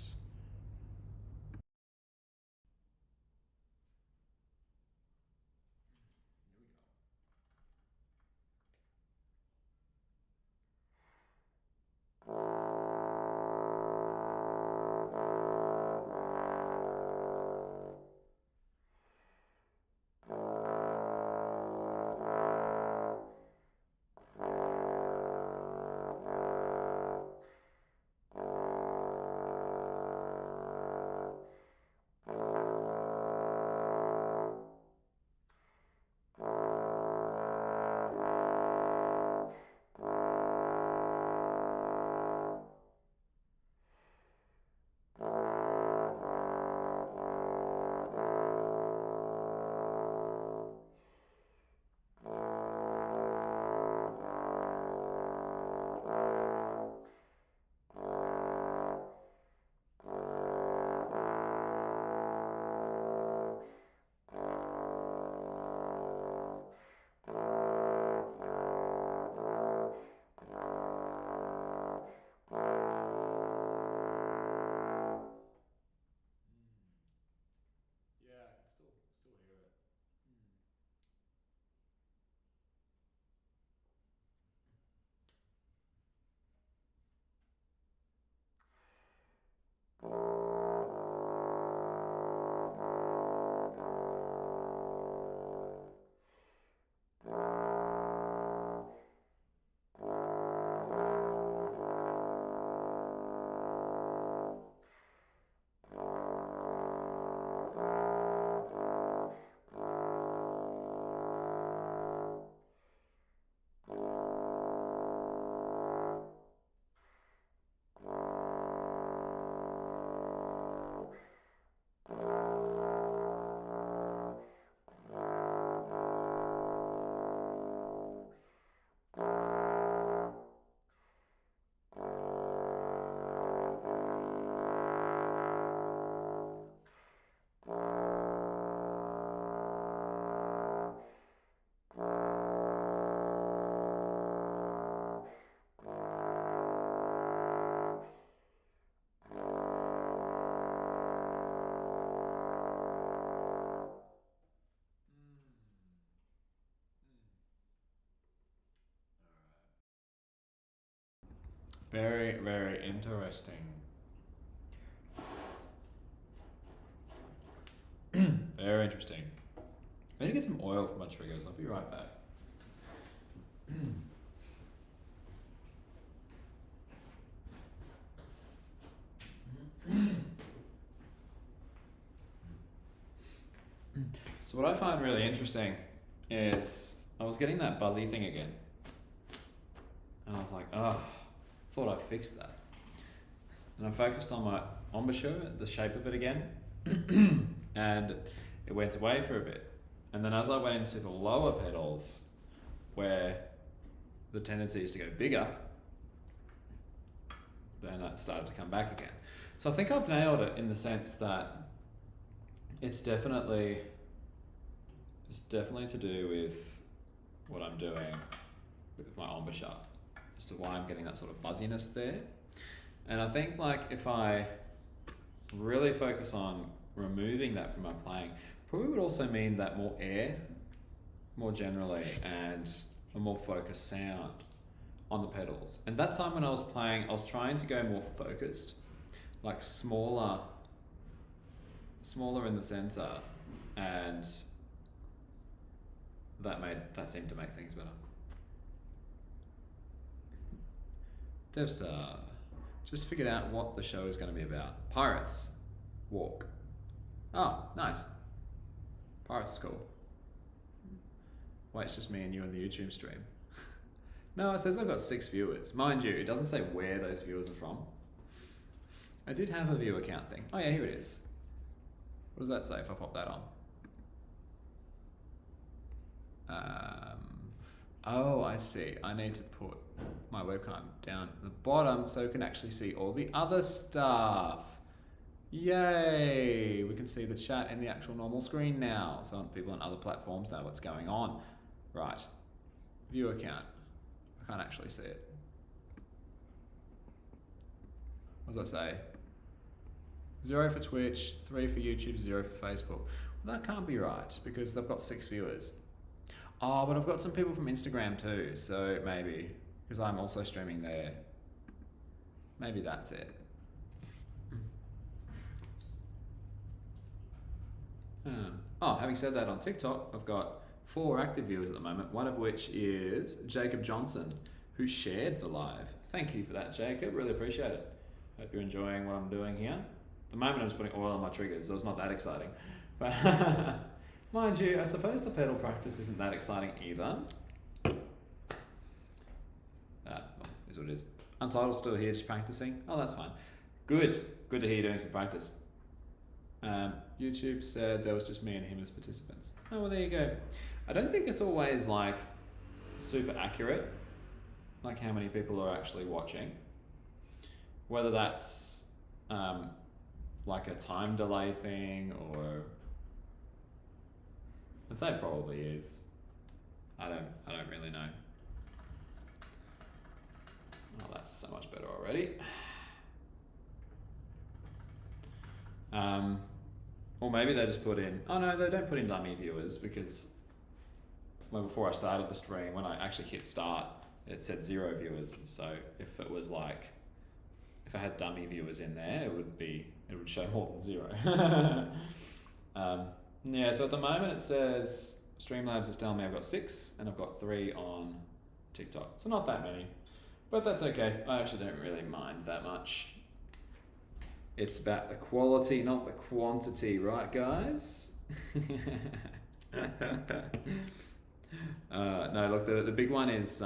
Speaker 1: Very, very interesting. Very interesting. I need to get some oil for my triggers. I'll be right back. So what I find really interesting is I was getting that buzzy thing again. And I was like, oh, thought I fixed that. And I focused on my embouchure, the shape of it again, and it went away for a bit. And then as I went into the lower petals, where the tendency is to go bigger, then it started to come back again. So I think I've nailed it in the sense that it's definitely to do with what I'm doing with my embouchure as to why I'm getting that sort of buzziness there. And I think like if I really focus on removing that from my playing, probably would also mean that more air, more generally, and a more focused sound on the pedals. And that time when I was playing, I was trying to go more focused, like smaller in the center, and that seemed to make things better. Devstar just figured out what the show is going to be about. Pirates walk. Oh, nice. Pirates is cool. Wait, it's just me and you on the YouTube stream. No, it says I've got 6 viewers. Mind you, it doesn't say where those viewers are from. I did have a viewer count thing. Oh yeah, here it is. What does that say if I pop that on? Oh, I see. I need to put my webcam down at the bottom so we can actually see all the other stuff. Yay! We can see the chat in the actual normal screen now, so people on other platforms know what's going on. Right. Viewer count. I can't actually see it. What does that say? 0 for Twitch, 3 for YouTube, 0 for Facebook. Well, that can't be right because they've got 6 viewers. Oh, but I've got some people from Instagram too, so maybe, because I'm also streaming there. Maybe that's it. Oh, having said that, on TikTok, I've got 4 active viewers at the moment, one of which is Jacob Johnson, who shared the live. Thank you for that, Jacob. Really appreciate it. Hope you're enjoying what I'm doing here. At the moment, I'm just putting oil on my triggers, so it's not that exciting. But mind you, I suppose the pedal practice isn't that exciting either. Well, is what it is. Untitled's still here just practicing. Oh, that's fine. Good. Good to hear you doing some practice. YouTube said there was just me and him as participants. Oh, well, there you go. I don't think it's always like super accurate, like how many people are actually watching. Whether that's like a time delay thing, or I'd say it probably is. I don't really know. Oh, that's so much better already. Or maybe they just put in, oh no, they don't put in dummy viewers, because well, before I started the stream, when I actually hit start, it said 0 viewers. So if it was like, if I had dummy viewers in there, it would show more than 0. Yeah, so at the moment it says Streamlabs is telling me I've got 6 and I've got 3 on TikTok. So not that many, but that's okay. I actually don't really mind that much. It's about the quality, not the quantity, right, guys? No, look, the big one is,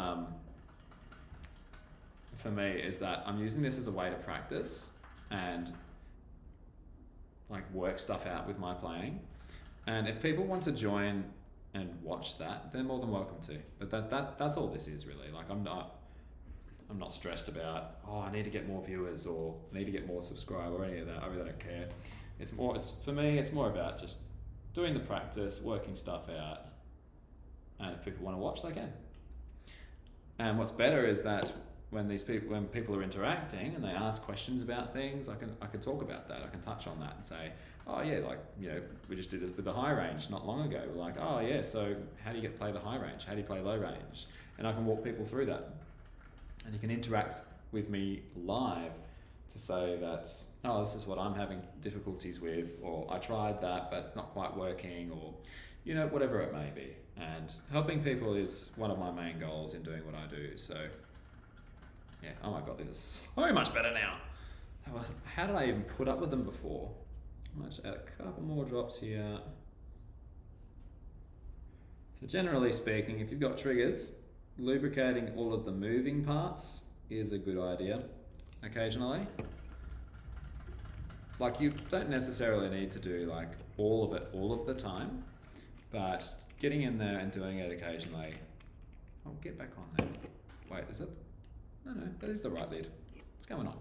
Speaker 1: for me, is that I'm using this as a way to practice and like work stuff out with my playing. And if people want to join and watch that, they're more than welcome to. But that's all this is really. Like I'm not stressed about, oh, I need to get more viewers or I need to get more subscribers or any of that. I really don't care. For me, it's more about just doing the practice, working stuff out. And if people want to watch, they can. And what's better is that when people are interacting and they ask questions about things, I can talk about that. I can touch on that and say, oh yeah, like, you know, we just did it with the high range not long ago. We're like, oh yeah, so how do you play the high range? How do you play low range? And I can walk people through that. And you can interact with me live to say that, oh, this is what I'm having difficulties with, or I tried that but it's not quite working, or whatever it may be. And helping people is one of my main goals in doing what I do. So yeah, oh my god, this is so much better now. How did I even put up with them before? I might just add a couple more drops here. So generally speaking, if you've got triggers, lubricating all of the moving parts is a good idea occasionally. Like, you don't necessarily need to do like all of it all of the time, but getting in there and doing it occasionally. I'll get back on there. Wait, is it? No, that is the right lid. What's going on?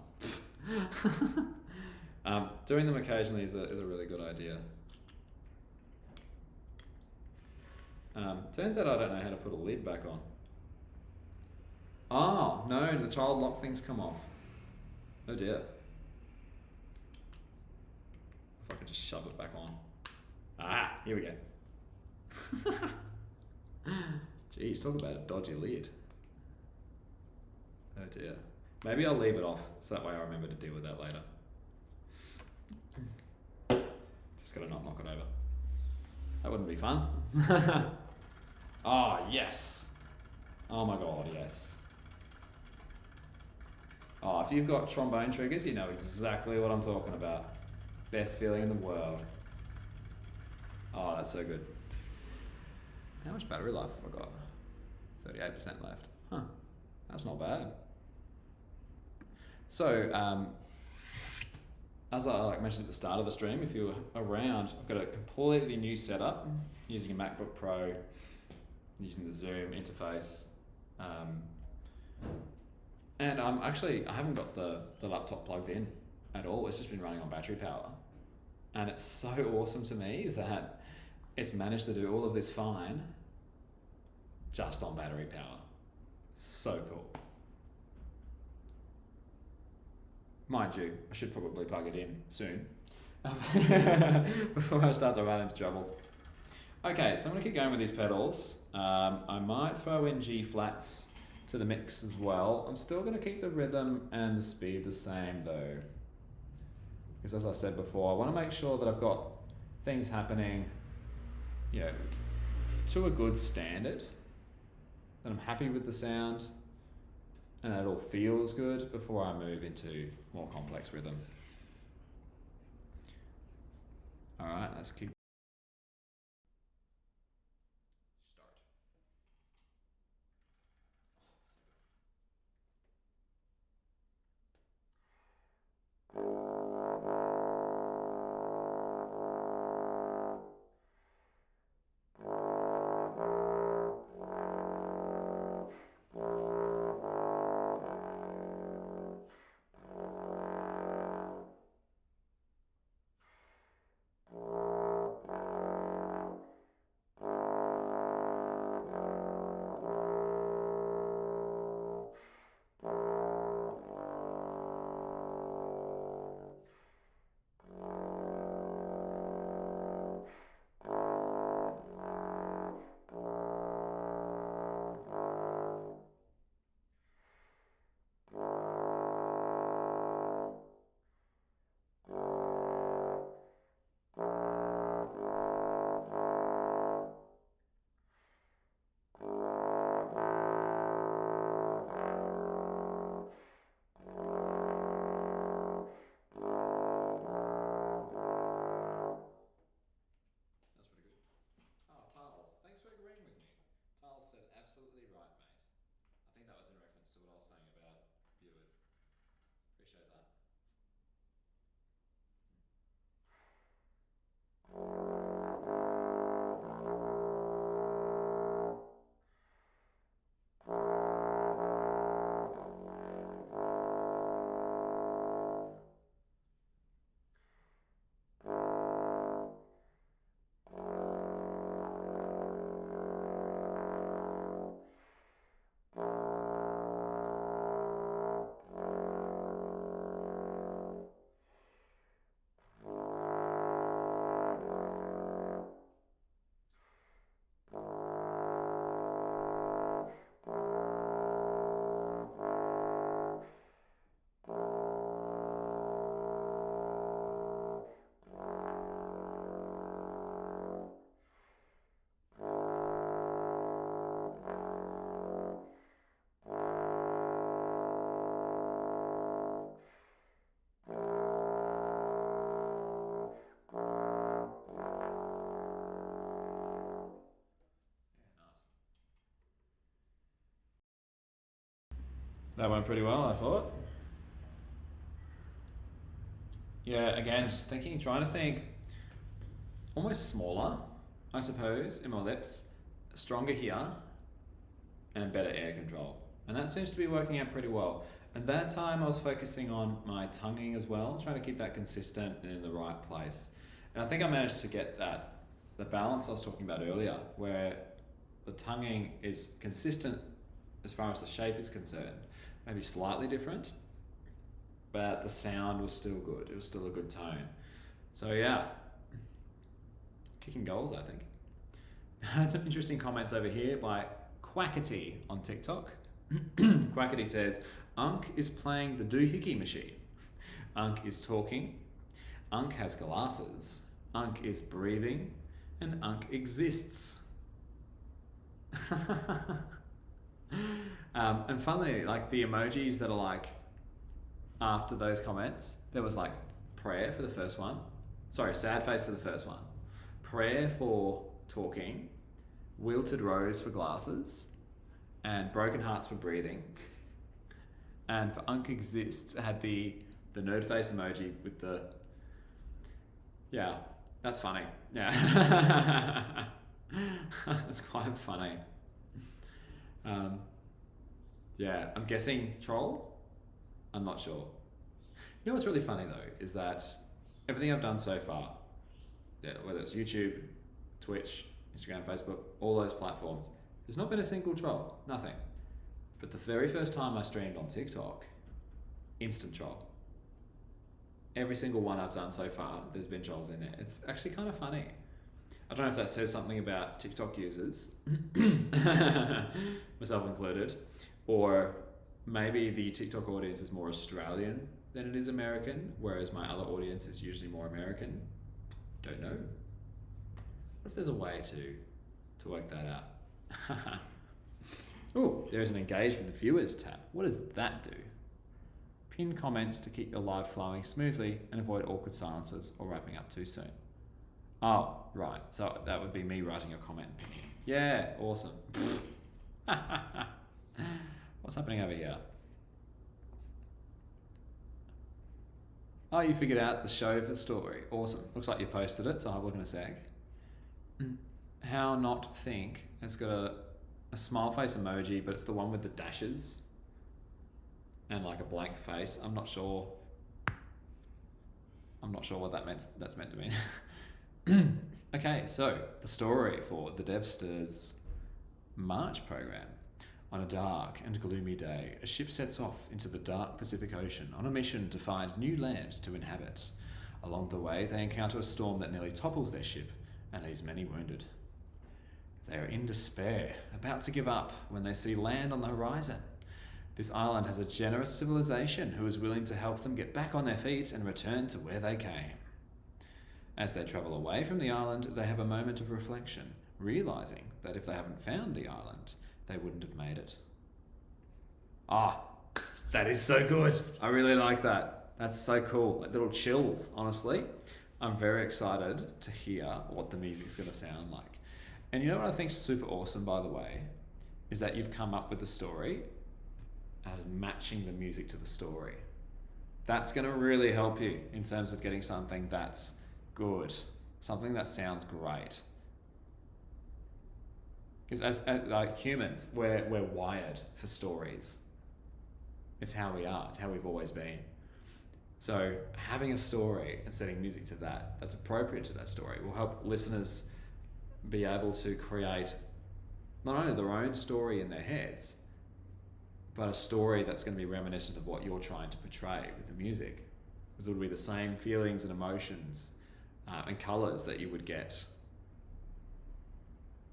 Speaker 1: Doing them occasionally is a really good idea. Turns out I don't know how to put a lid back on. Oh, no, the child lock things come off. Oh dear. If I could just shove it back on. Ah, here we go. Jeez, talk about a dodgy lid. Oh dear. Maybe I'll leave it off so that way I remember to deal with that later. Just gotta not knock it over. That wouldn't be fun. Oh, yes. Oh my god, yes. Oh, if you've got trombone triggers, you know exactly what I'm talking about. Best feeling in the world. Oh, that's so good. How much battery life have I got? 38% left. Huh, that's not bad. So, as I mentioned at the start of the stream, if you're around, I've got a completely new setup using a MacBook Pro, using the Zoom interface. And I haven't got the laptop plugged in at all. It's just been running on battery power. And it's so awesome to me that it's managed to do all of this fine just on battery power. It's so cool. Mind you, I should probably plug it in soon before I start to run into troubles. Okay, so I'm going to keep going with these pedals. I might throw in G flats to the mix as well. I'm still going to keep the rhythm and the speed the same though, because as I said before, I want to make sure that I've got things happening, to a good standard, that I'm happy with the sound, and that it all feels good before I move into more complex rhythms. All right, let's keep. Said absolutely right, mate. I think that was in reference to what I was saying about viewers. Appreciate that. That went pretty well, I thought. Yeah, again, just trying to think almost smaller, I suppose, in my lips, stronger here, and better air control. And that seems to be working out pretty well. And that time I was focusing on my tonguing as well, trying to keep that consistent and in the right place. And I think I managed to get the balance I was talking about earlier, where the tonguing is consistent as far as the shape is concerned, maybe slightly different, but the sound was still good. It was still a good tone. So yeah, kicking goals, I think. I had some interesting comments over here by Quackity on TikTok. Quackity says, Unk is playing the doohickey machine. Unk is talking. Unk has glasses. Unk is breathing. And Unk exists. And funnily, like the emojis that are like after those comments, there was like prayer for the first one. Sorry, sad face for the first one. Prayer for talking. Wilted rose for glasses. And broken hearts for breathing. And for Unk exists, it had the nerd face emoji with the... Yeah, that's funny. Yeah. That's quite funny. Yeah, I'm guessing troll? I'm not sure. You know what's really funny though, is that everything I've done so far, yeah, whether it's YouTube, Twitch, Instagram, Facebook, all those platforms, there's not been a single troll, nothing. But the very first time I streamed on TikTok, instant troll. Every single one I've done so far, there's been trolls in there. It's actually kind of funny. I don't know if that says something about TikTok users, myself included, or maybe the TikTok audience is more Australian than it is American, whereas my other audience is usually more American. Don't know. What if there's a way to work that out? Oh, there's an engage with the viewers tab. What does that do? Pin comments to keep your live flowing smoothly and avoid awkward silences or wrapping up too soon. Oh, right. So that would be me writing a comment. Yeah, awesome. What's happening over here? Oh, you figured out the show for story. Awesome. Looks like you posted it, so I'll have a look in a sec. How not think. It's got a smile face emoji, but it's the one with the dashes and like a blank face. I'm not sure what that's meant to mean. Okay, so the story for the Devsters March program. On a dark and gloomy day, a ship sets off into the dark Pacific Ocean on a mission to find new land to inhabit. Along the way, they encounter a storm that nearly topples their ship and leaves many wounded. They are in despair, about to give up when they see land on the horizon. This island has a generous civilization who is willing to help them get back on their feet and return to where they came. As they travel away from the island, they have a moment of reflection, realizing that if they haven't found the island, they wouldn't have made it. Ah, that is so good. I really like that. That's so cool. Like little chills, honestly. I'm very excited to hear what the music's going to sound like. And you know what I think is super awesome, by the way, is that you've come up with the story as matching the music to the story. That's going to really help you in terms of getting something that's good, something that sounds great. Because as like humans, we're wired for stories. It's how we are. It's how we've always been. So having a story and setting music to that, that's appropriate to that story, will help listeners be able to create not only their own story in their heads, but a story that's going to be reminiscent of what you're trying to portray with the music. Because it would be the same feelings and emotions and colours that you would get.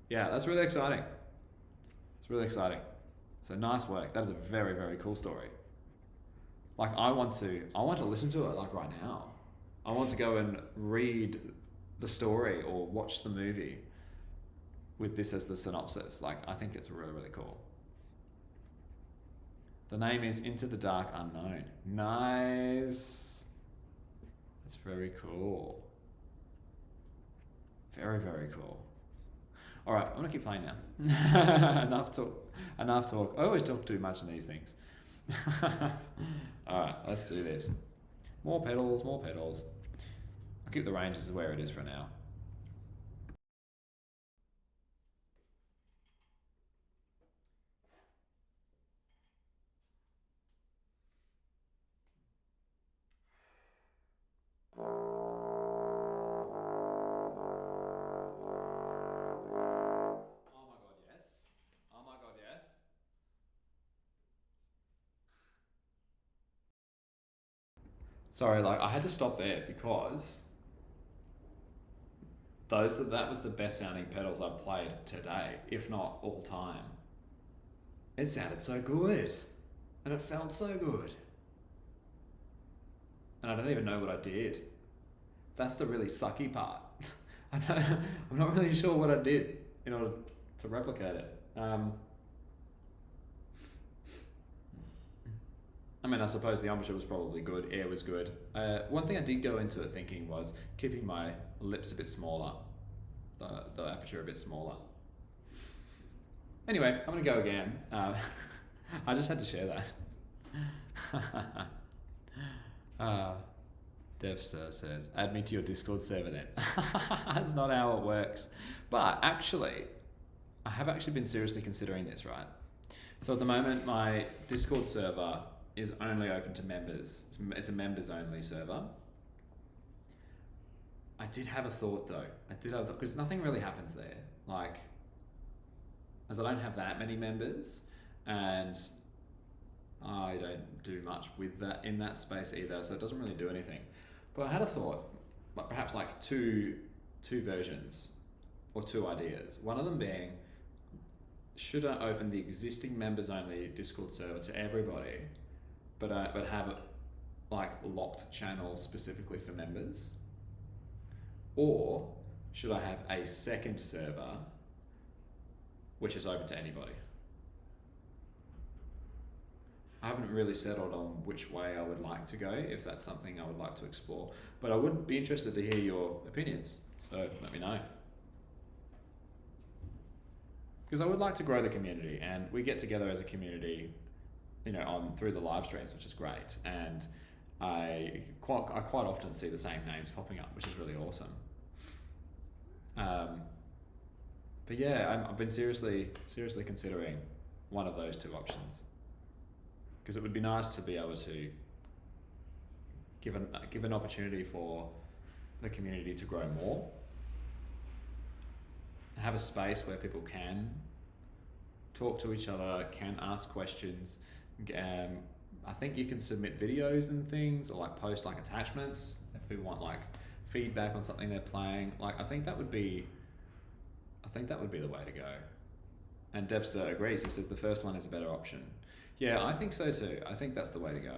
Speaker 1: Yeah, that's really exciting. It's really exciting. So nice work. That is a very, very cool story. Like I want to listen to it like right now. I want to go and read the story or watch the movie with this as the synopsis. Like I think it's really, really cool. The name is Into the Dark Unknown. Nice. That's very cool. Very, very cool. All right, I'm gonna keep playing now. Enough talk. I always talk too much in these things. Alright, let's do this. More pedals, more pedals. I'll keep the ranges where it is for now. Oh my god, yes. Oh my god, yes. Sorry, like I had to stop there because that was the best sounding pedals I've played today, if not all time. It sounded so good, and it felt so good, and I don't even know what I did. That's the really sucky part. I'm not really sure what I did in order to replicate it. I mean, I suppose the embouchure was probably good, air was good. One thing I did go into it thinking was keeping my lips a bit smaller, the aperture a bit smaller. Anyway, I'm gonna go again. I just had to share that. Devster says, add me to your Discord server then. That's not how it works. But actually, I have actually been seriously considering this, right? So at the moment, my Discord server is only open to members. It's a members only server. I did have a thought though. Because nothing really happens there. Like, as I don't have that many members, and I don't do much with that in that space either, so it doesn't really do anything. But I had a thought, like perhaps like two versions or two ideas. One of them being, should I open the existing members only Discord server to everybody, but have like locked channels specifically for members, or should I have a second server which is open to anybody? I haven't really settled on which way I would like to go, if that's something I would like to explore. But I would be interested to hear your opinions, so let me know. Because I would like to grow the community, and we get together as a community, you know, through the live streams, which is great. And I quite often see the same names popping up, which is really awesome. But yeah, I've been seriously considering one of those two options, because it would be nice to be able to give an opportunity for the community to grow more, have a space where people can talk to each other, can ask questions. I think you can submit videos and things, or like post like attachments if we want like feedback on something they're playing. Like I think that would be the way to go. And Devster agrees. He says the first one is a better option. Yeah, I think so too. I think that's the way to go.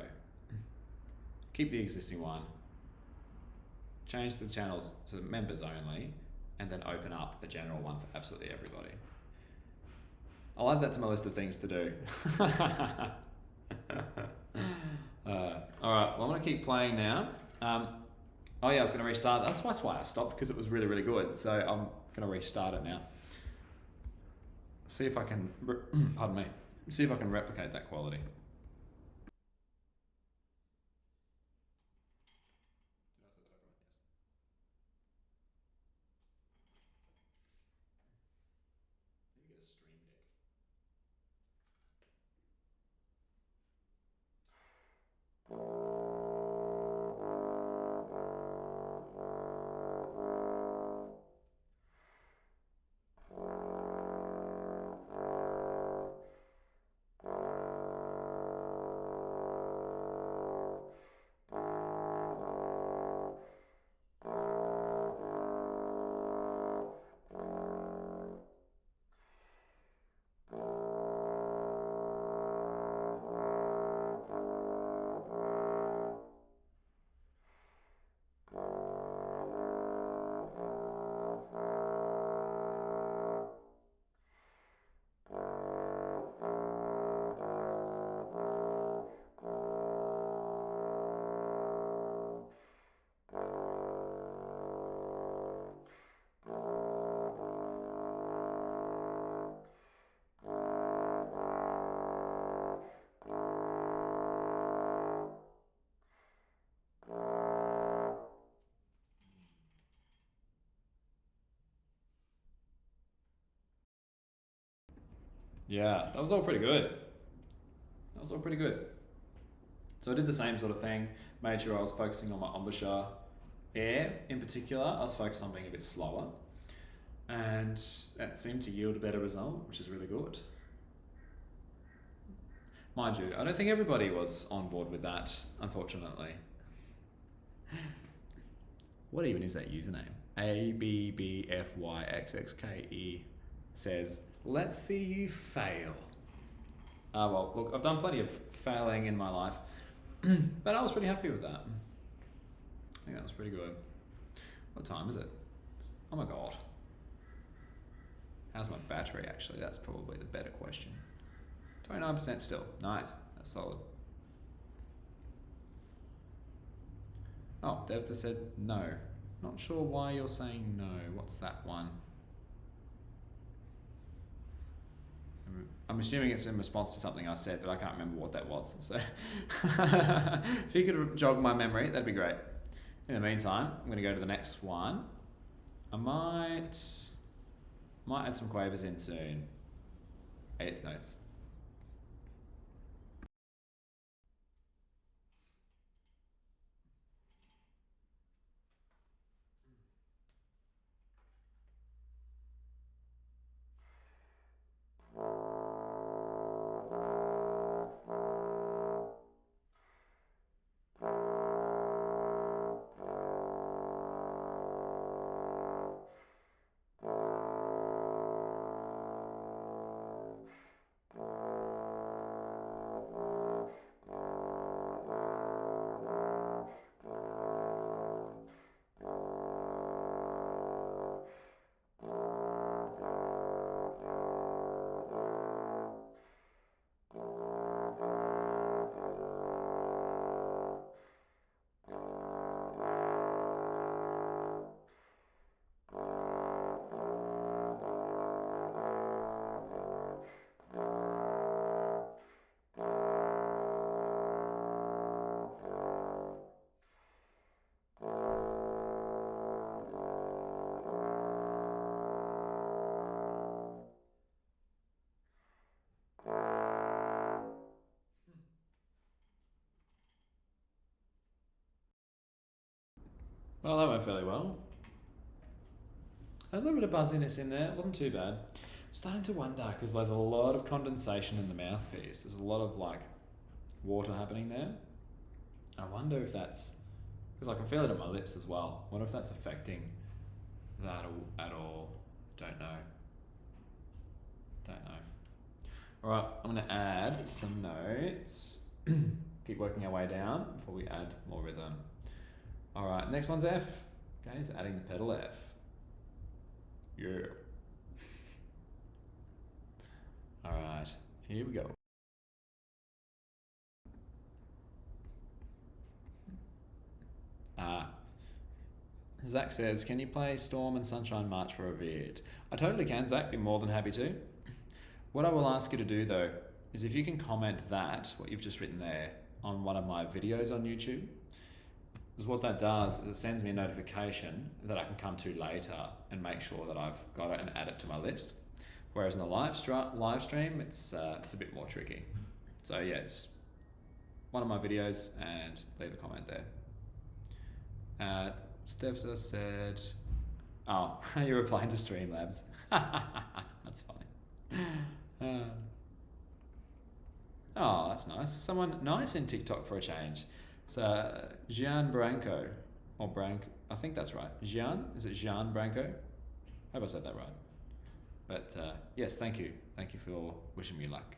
Speaker 1: Keep the existing one, change the channels to members only, and then open up a general one for absolutely everybody. I'll add that to my list of things to do. Alright, well I'm going to keep playing now. Oh yeah, I was going to restart. That's why I stopped, because it was really, really good. So I'm going to restart it now. See if I can, pardon me, see if I can replicate that quality. Yeah, that was all pretty good. That was all pretty good. So I did the same sort of thing, made sure I was focusing on my embouchure air in particular. I was focused on being a bit slower, and that seemed to yield a better result, which is really good. Mind you, I don't think everybody was on board with that, unfortunately. What even is that username? ABBFYXXKE says, let's see you fail. Well, look, I've done plenty of failing in my life, but I was pretty happy with that. I think that was pretty good. What time is it? Oh my God. How's my battery actually? That's probably the better question. 29% still. Nice. That's solid. Oh, Devs said no. Not sure why you're saying no. What's that one? I'm assuming it's in response to something I said, but I can't remember what that was. So if you could jog my memory, that'd be great. In the meantime, I'm going to go to the next one. I might add some quavers in soon. Eighth notes. Well, that went fairly well. A little bit of buzziness in there. It wasn't too bad. I'm starting to wonder because there's a lot of condensation in the mouthpiece. There's a lot of like water happening there. I wonder if that's because I can feel it on my lips as well. I wonder if that's affecting that at all. Don't know. All right, I'm going to add some notes. Keep working our way down before we add more rhythm. All right, next one's F. Okay, so adding the pedal F. Yeah. All right, here we go. Zach says, can you play Storm and Sunshine March for a vid? I totally can, Zach. Be more than happy to. What I will ask you to do though, is if you can comment that, what you've just written there, on one of my videos on YouTube, because what that does is it sends me a notification that I can come to later and make sure that I've got it and add it to my list. Whereas in the live stream, it's a bit more tricky. So yeah, just one of my videos and leave a comment there. Stevza said, oh, you're replying to Streamlabs. That's funny. Oh, that's nice. Someone nice in TikTok for a change. So, Gian Branco, or Branco, I think that's right. Gian? Is it Gian Branco? I hope I said that right. But yes, thank you. Thank you for wishing me luck.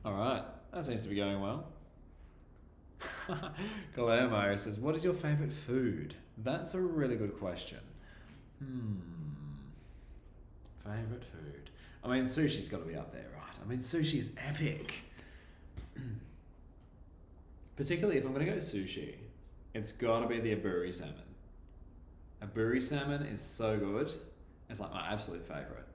Speaker 1: All right, that seems to be going well. Guillermo says, "What is your favorite food?" That's a really good question. Hmm. Favorite food. I mean, sushi's got to be up there, right? I mean, sushi is epic. Particularly if I'm going to go sushi, it's got to be the aburi salmon. Aburi salmon is so good. It's like my absolute favorite.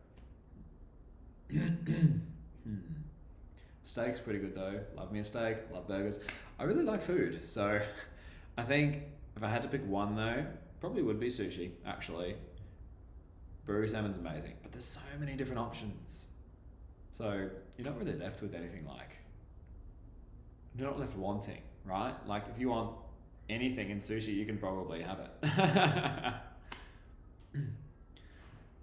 Speaker 1: Steak's pretty good though. Love me a steak. Love burgers. I really like food, so I think if I had to pick one though, probably would be sushi. Actually, aburi salmon's amazing, but there's so many different options. So you're not really left with anything like. You're not left wanting, right? Like if you want anything in sushi, you can probably have it.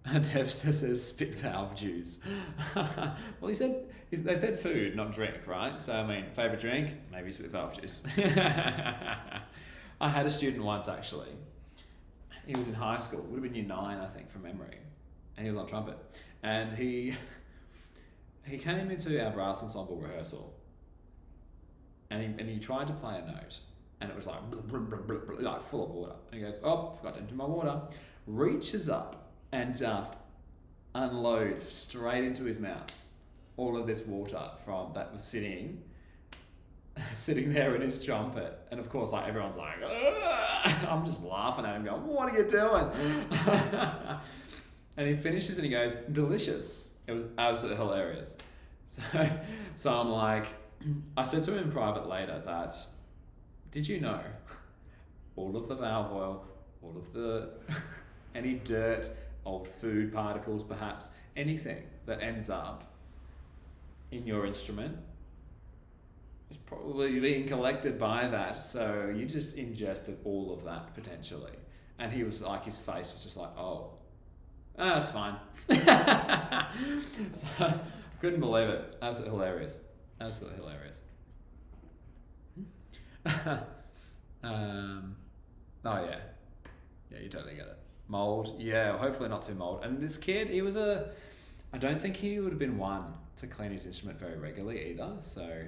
Speaker 1: Devster says spit valve juice. Well, they said food, not drink, right? So I mean, favorite drink, maybe spit valve juice. I had a student once actually. He was in high school, would have been year 9, I think, from memory, and he was on trumpet. And he came into our brass ensemble rehearsal, and he tried to play a note, and it was like like full of water. And he goes, "Oh, forgot to empty my water." Reaches up and just unloads straight into his mouth all of this water from that was sitting there in his trumpet. And of course, like everyone's like, "Ugh!" I'm just laughing at him going, "What are you doing?" And he finishes and he goes, "Delicious." It was absolutely hilarious. So I'm like, I said to him in private later that, did you know all of the valve oil, all of the any dirt, old food particles perhaps, anything that ends up in your instrument is probably being collected by that. So you just ingested all of that potentially. And he was like, his face was just like, oh, that's fine. So I couldn't believe it. Absolutely hilarious. Absolutely hilarious. Oh yeah. Yeah, you totally get it. Mold, yeah, hopefully not too mold. And this kid, I don't think he would have been one to clean his instrument very regularly either, so.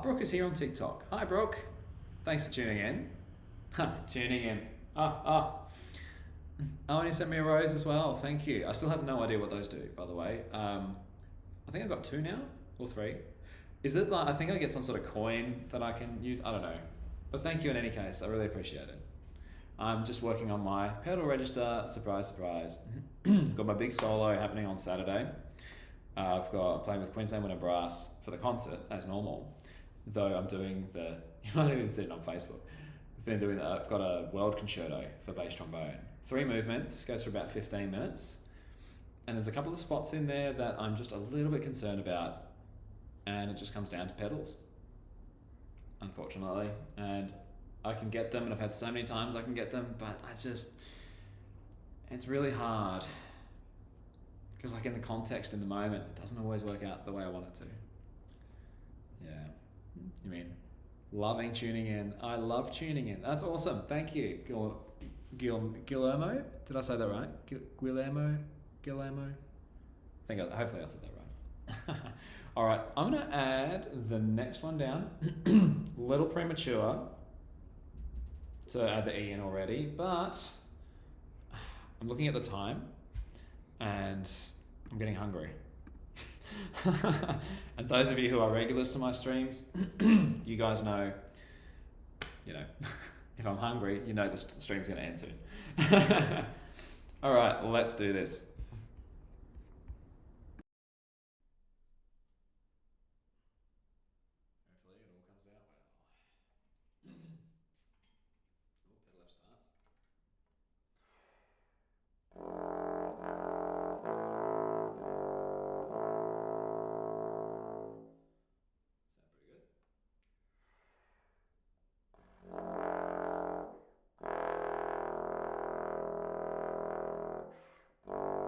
Speaker 1: Brooke is here on TikTok. Hi, Brooke. Thanks for tuning in. Tuning in. Oh, and you sent me a rose as well. Thank you. I still have no idea what those do, by the way. I think I've got 2 now, or 3. Is it like, I think I get some sort of coin that I can use? I don't know. But thank you in any case. I really appreciate it. I'm just working on my pedal register. Surprise, surprise. Got my big solo happening on Saturday. I'm playing with Queensland Winter Brass for the concert as normal. Though I'm doing you might have even seen it on Facebook. I've got a world concerto for bass trombone. 3 movements, goes for about 15 minutes. And there's a couple of spots in there that I'm just a little bit concerned about. And it just comes down to pedals, unfortunately. And I can get them, and I've had so many times I can get them, but it's really hard. Because like in the context, in the moment, it doesn't always work out the way I want it to. Yeah. You mean, loving tuning in. I love tuning in. That's awesome. Thank you, Guillermo. Did I say that right? Guillermo? Hopefully I said that right. All right, I'm going to add the next one down. Little premature to add the E in already, but I'm looking at the time and I'm getting hungry. And those of you who are regulars to my streams, you guys know, if I'm hungry, you know the stream's going to end soon. All right, let's do this. Hopefully it all comes out well. Pedal F starts. Sound pretty good.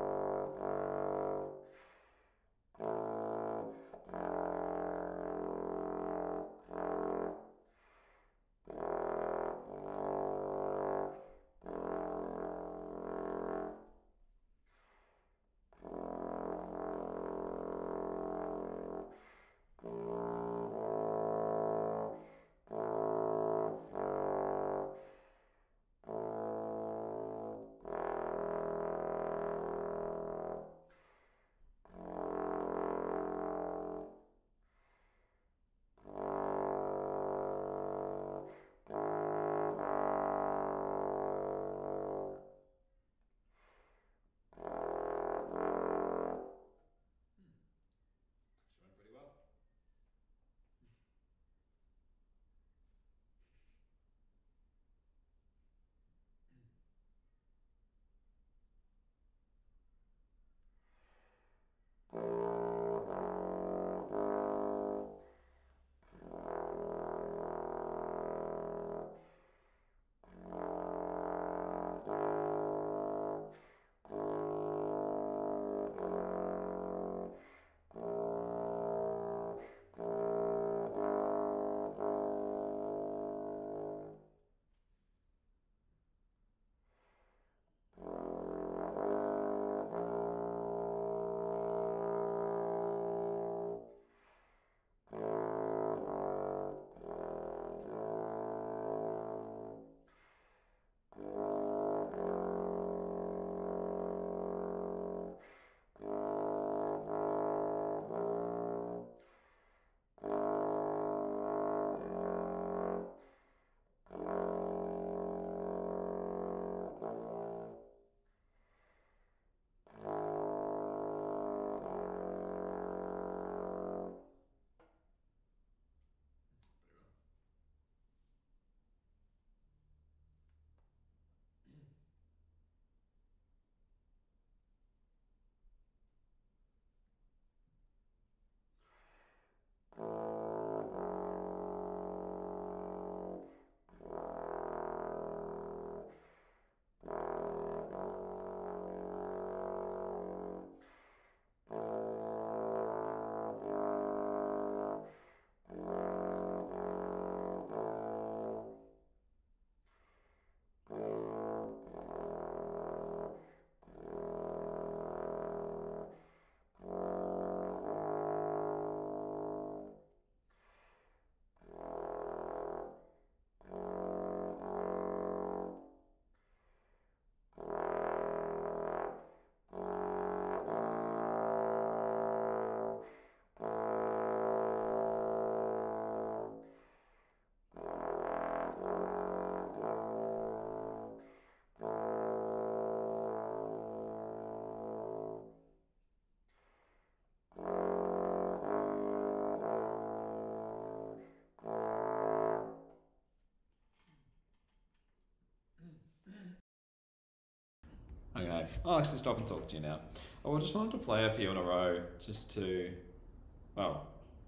Speaker 1: I'll actually stop and talk to you now. I just wanted to play a few in a row,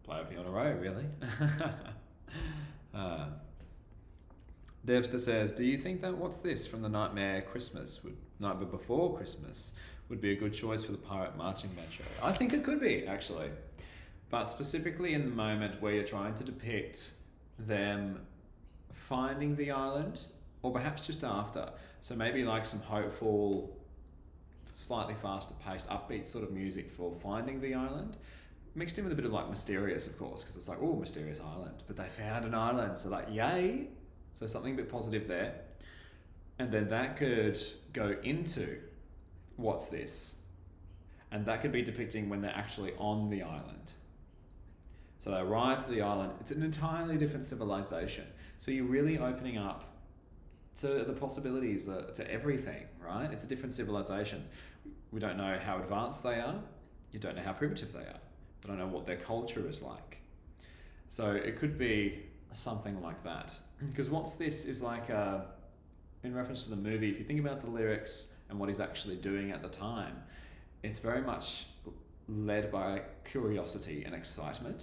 Speaker 1: play a few in a row, really. Devster says, do you think that What's This from the Nightmare Before Christmas would be a good choice for the Pirate Marching Band show? I think it could be, actually. But specifically in the moment where you're trying to depict them finding the island, or perhaps just after. So maybe like some hopeful, slightly faster paced, upbeat sort of music for finding the island, mixed in with a bit of like mysterious, of course, because it's like, oh, mysterious island. But they found an island, so like, yay. So something a bit positive there. And then that could go into What's This? And that could be depicting when they're actually on the island. So they arrive to the island. It's an entirely different civilization. So you're really opening up to the possibilities, to everything, right? It's a different civilization. We don't know how advanced they are. You don't know how primitive they are. You don't know what their culture is like. So it could be something like that. Because What's This is like, in reference to the movie, if you think about the lyrics and what he's actually doing at the time, it's very much led by curiosity and excitement.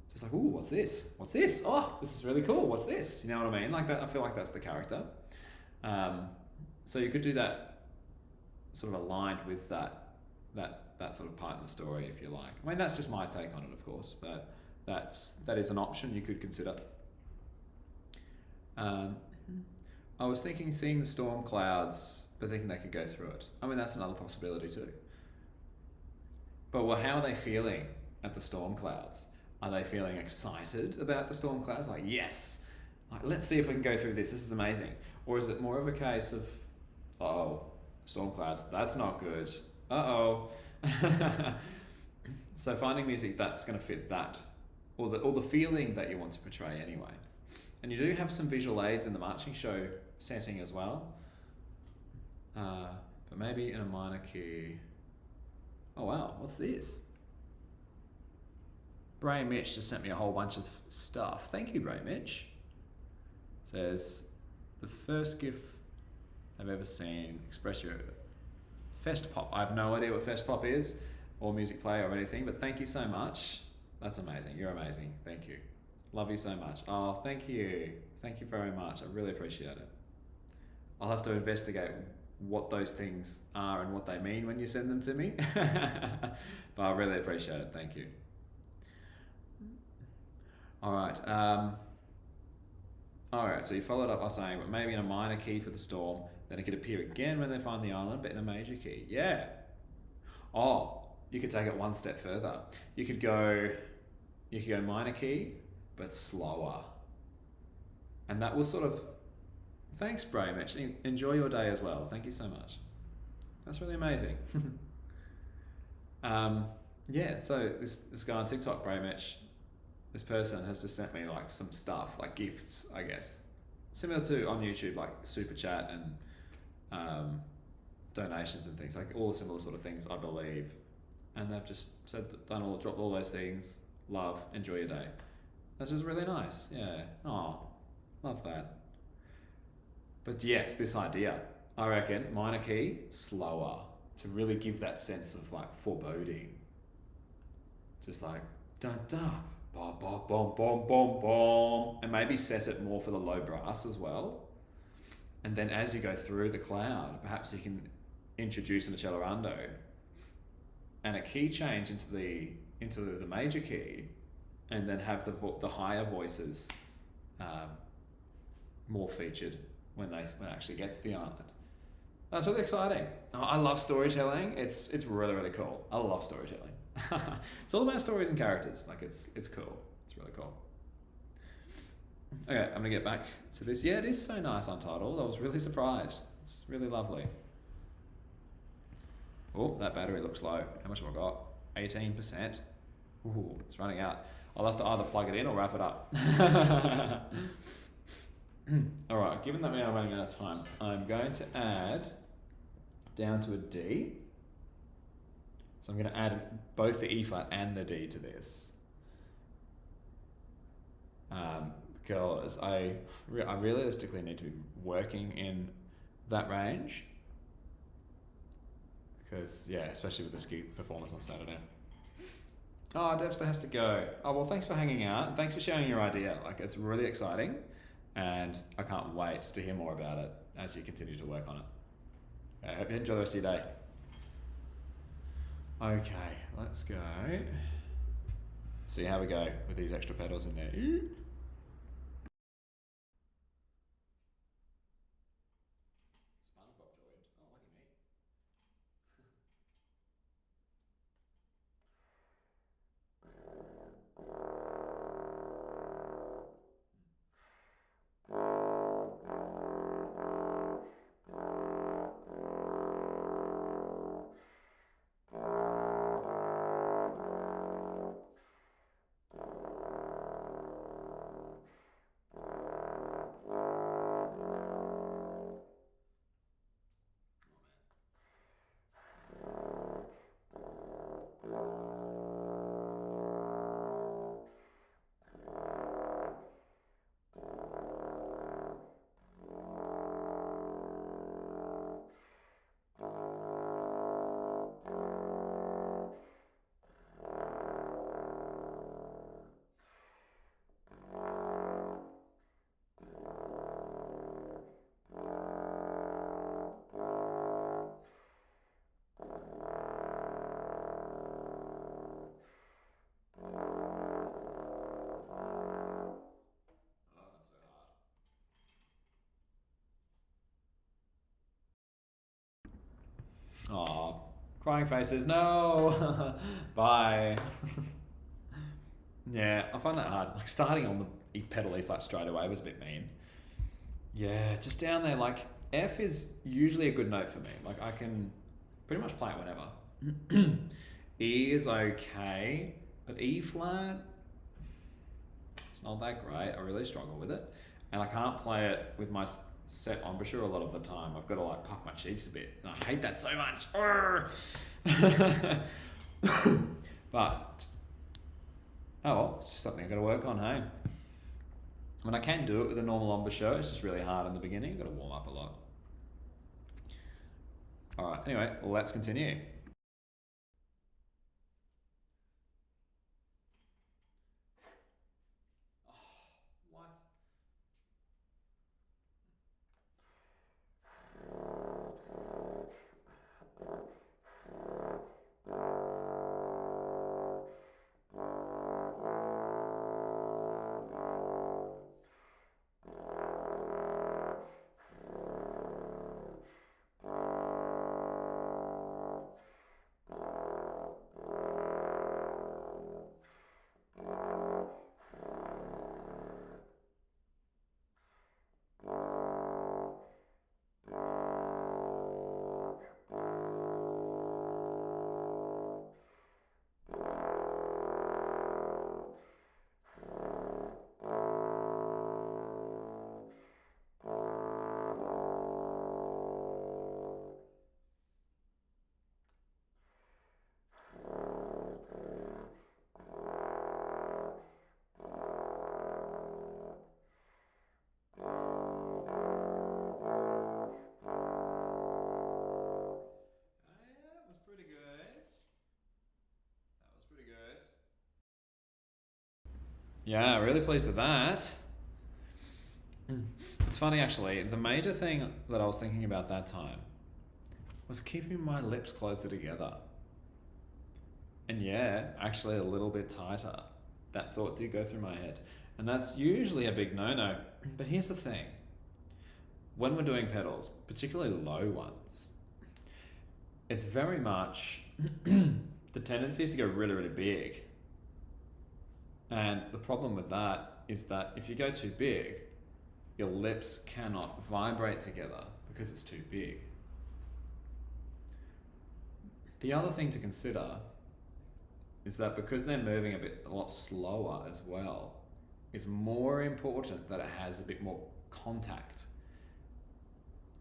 Speaker 1: So it's like, ooh, what's this? What's this? Oh, this is really cool. What's this? You know what I mean? Like that. I feel like that's the character. So you could do that sort of aligned with that sort of part in the story, if you like. I mean, that's just my take on it, of course, but that is an option you could consider. I was thinking seeing the storm clouds, but thinking they could go through it. I mean, that's another possibility too. But well, how are they feeling at the storm clouds? Are they feeling excited about the storm clouds? Like, yes, like, let's see if we can go through this. This is amazing. Or is it more of a case of, uh-oh, storm clouds, that's not good. Uh-oh. So finding music that's going to fit that, or the feeling that you want to portray anyway. And you do have some visual aids in the marching show setting as well. But maybe in a minor key. Oh wow, what's this? Bray Mitch just sent me a whole bunch of stuff. Thank you, Bray Mitch. Says, the first GIF I've ever seen, express your Fest Pop. I have no idea what Fest Pop is, or Music Play or anything, but thank you so much. That's amazing. You're amazing. Thank you. Love you so much. Oh, thank you. Thank you very much. I really appreciate it. I'll have to investigate what those things are and what they mean when you send them to me. But I really appreciate it. Thank you. All right, so you followed up by saying, but maybe in a minor key for the storm, then it could appear again when they find the island, but in a major key. Yeah. Oh, you could take it one step further. You could go minor key, but slower. And that will sort of, thanks, Bray Mitch. Enjoy your day as well. Thank you so much. That's really amazing. Yeah, so this guy on TikTok, Bray Mitch, this person has just sent me like some stuff, like gifts, I guess. Similar to on YouTube, like Super Chat and donations and things, like all similar sort of things, I believe. And they've just said, dropped all those things. Love, enjoy your day. That's just really nice. Yeah. Oh, love that. But yes, this idea, I reckon, minor key, slower, to really give that sense of like foreboding. Just like, dun dun, bom, bom, bom, bom, bom, bom. And maybe set it more for the low brass as well. And then as you go through the cloud, perhaps you can introduce an accelerando and a key change into the major key, and then have the higher voices more featured when they actually get to the island. That's really exciting. Oh, I love storytelling. It's really, really cool. I love storytelling. It's all about stories and characters. Like it's cool. It's really cool. Okay, I'm gonna get back to this. Yeah, it is so nice, Untitled. I was really surprised. It's really lovely. Oh, that battery looks low. How much have I got? 18%. Ooh, it's running out. I'll have to either plug it in or wrap it up. All right, given that we are running out of time, I'm going to add down to a D. So I'm going to add both the E flat and the D to this. Because I realistically need to be working in that range. Because, yeah, especially with the ski performance on Saturday. Oh, Debster has to go. Oh, well, thanks for hanging out. And thanks for sharing your idea. Like, it's really exciting. And I can't wait to hear more about it as you continue to work on it. I hope you enjoy the rest of your day. Okay, let's go. See how we go with these extra pedals in there. Aw, crying faces, no! Bye. Yeah, I find that hard. Like starting on the pedal E flat straight away was a bit mean. Yeah, just down there, like F is usually a good note for me. Like I can pretty much play it whenever. E is okay, but E flat, it's not that great. I really struggle with it. And I can't play it with my set embouchure a lot of the time. I've got to like puff my cheeks a bit, and I hate that so much. But oh well, it's just something I've got to work on, hey? I mean, I can do it with a normal embouchure. It's just really hard in the beginning. You've got to warm up a lot. All right, anyway, let's continue. Yeah, really pleased with that. It's funny actually, the major thing that I was thinking about that time was keeping my lips closer together. And yeah, actually a little bit tighter. That thought did go through my head. And that's usually a big no-no. But here's the thing. When we're doing pedals, particularly low ones, it's very much the tendency is to go really, really big. And the problem with that is that if you go too big, your lips cannot vibrate together because it's too big. The other thing to consider is that because they're moving a lot slower as well, it's more important that it has a bit more contact.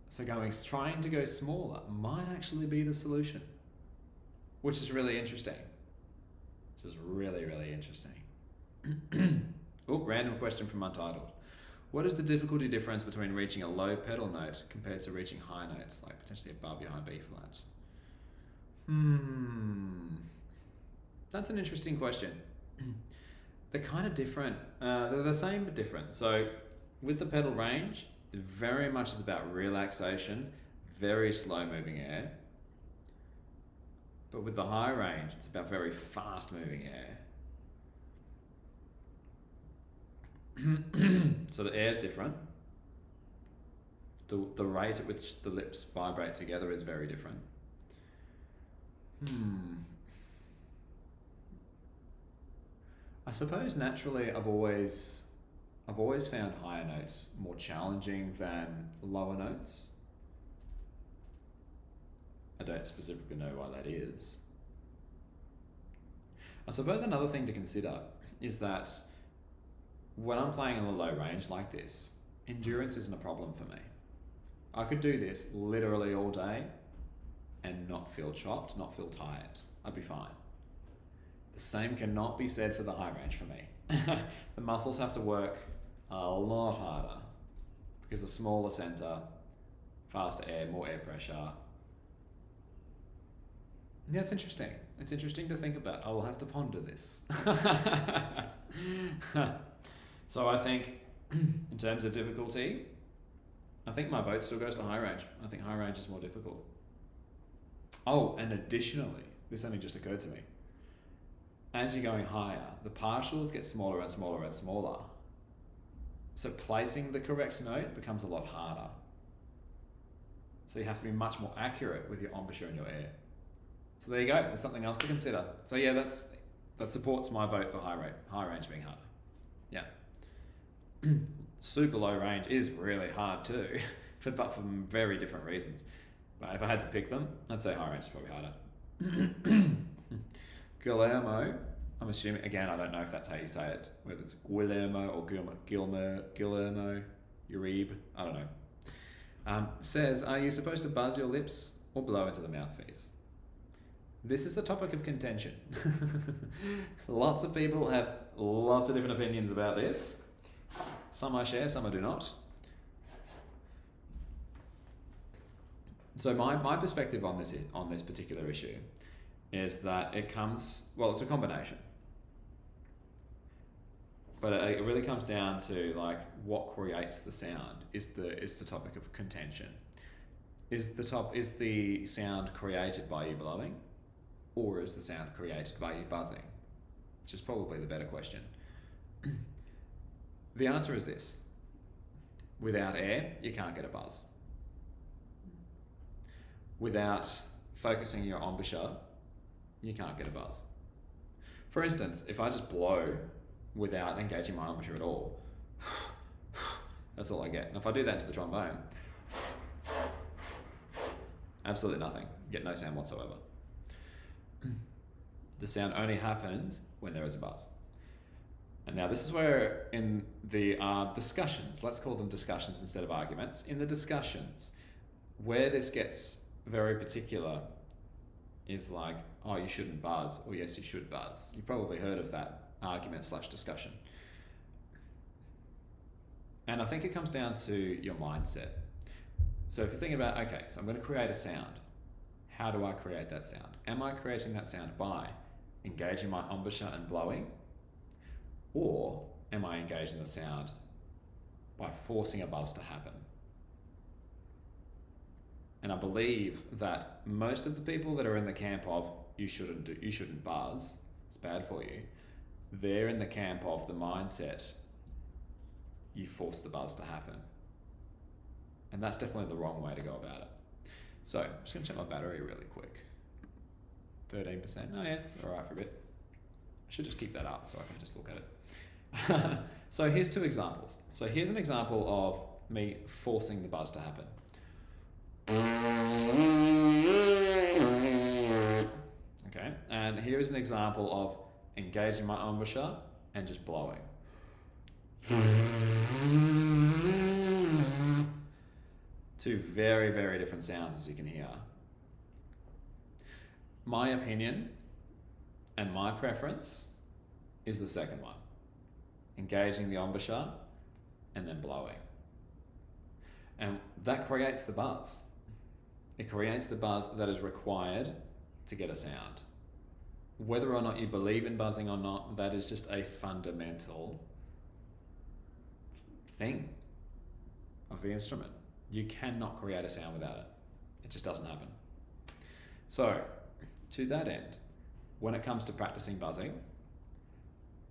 Speaker 1: So trying to go smaller might actually be the solution, which is really interesting. This is really, really interesting. Oh, random question from Untitled. What is the difficulty difference between reaching a low pedal note compared to reaching high notes, like potentially above your high B flat? That's an interesting question. They're kind of different. They're the same but different. So with the pedal range, it very much is about relaxation, very slow moving air. But with the high range, it's about very fast moving air. So the air is different. The rate at which the lips vibrate together is very different. I suppose naturally I've always found higher notes more challenging than lower notes. I don't specifically know why that is. I suppose another thing to consider is that when I'm playing in a low range like this, endurance isn't a problem for me. I could do this literally all day and not feel chopped, not feel tired. I'd be fine. The same cannot be said for the high range for me. The muscles have to work a lot harder because the smaller center, faster air, more air pressure. Yeah, it's interesting. It's interesting to think about. I will have to ponder this. So I think in terms of difficulty, I think my vote still goes to high range. I think high range is more difficult. Oh, and additionally, this only just occurred to me. As you're going higher, the partials get smaller and smaller and smaller. So placing the correct note becomes a lot harder. So you have to be much more accurate with your embouchure and your air. So there you go. There's something else to consider. So yeah, that supports my vote for high range being harder. Yeah. Super low range is really hard too, but for very different reasons. But if I had to pick them, I'd say high range is probably harder. Guillermo, I'm assuming, again, I don't know if that's how you say it, whether it's Guillermo or Guillermo, Uribe, I don't know. Says, are you supposed to buzz your lips or blow into the mouthpiece? This is a topic of contention. Lots of people have lots of different opinions about this. Some I share, some I do not. So my perspective on this particular issue is that it's a combination. But it really comes down to like what creates the sound is the topic of contention. Is the sound created by you blowing, or is the sound created by you buzzing? Which is probably the better question. The answer is this. Without air, you can't get a buzz. Without focusing your embouchure, you can't get a buzz. For instance, if I just blow without engaging my embouchure at all, that's all I get. And if I do that to the trombone, absolutely nothing. Get no sound whatsoever. The sound only happens when there is a buzz. And now this is where in the discussions, let's call them discussions instead of arguments, in the discussions, where this gets very particular is like, oh, you shouldn't buzz, or yes, you should buzz. You've probably heard of that argument/discussion. And I think it comes down to your mindset. So if you're thinking about, okay, so I'm going to create a sound. How do I create that sound? Am I creating that sound by engaging my embouchure and blowing? Or am I engaging the sound by forcing a buzz to happen? And I believe that most of the people that are in the camp of you shouldn't buzz, it's bad for you, they're in the camp of the mindset you force the buzz to happen. And that's definitely the wrong way to go about it. So I'm just going to check my battery really quick. 13%. Oh yeah, all right for a bit. I should just keep that up so I can just look at it. So here's two examples. So here's an example of me forcing the buzz to happen. Okay, and here is an example of engaging my embouchure and just blowing. Two very, very different sounds, as you can hear. My opinion and my preference is the second one. Engaging the embouchure and then blowing. And that creates the buzz. It creates the buzz that is required to get a sound. Whether or not you believe in buzzing or not, that is just a fundamental thing of the instrument. You cannot create a sound without it. It just doesn't happen. So, to that end, when it comes to practicing buzzing,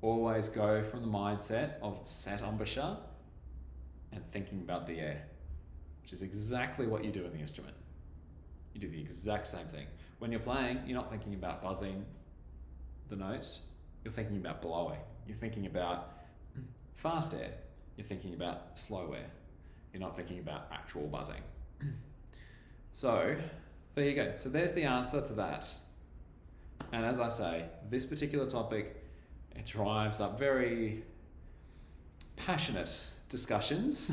Speaker 1: always go from the mindset of set embouchure and thinking about the air, which is exactly what you do in the instrument. You do the exact same thing. When you're playing, you're not thinking about buzzing the notes, you're thinking about blowing. You're thinking about fast air. You're thinking about slow air. You're not thinking about actual buzzing. So, there you go. So there's the answer to that. And as I say, this particular topic, it drives up very passionate discussions.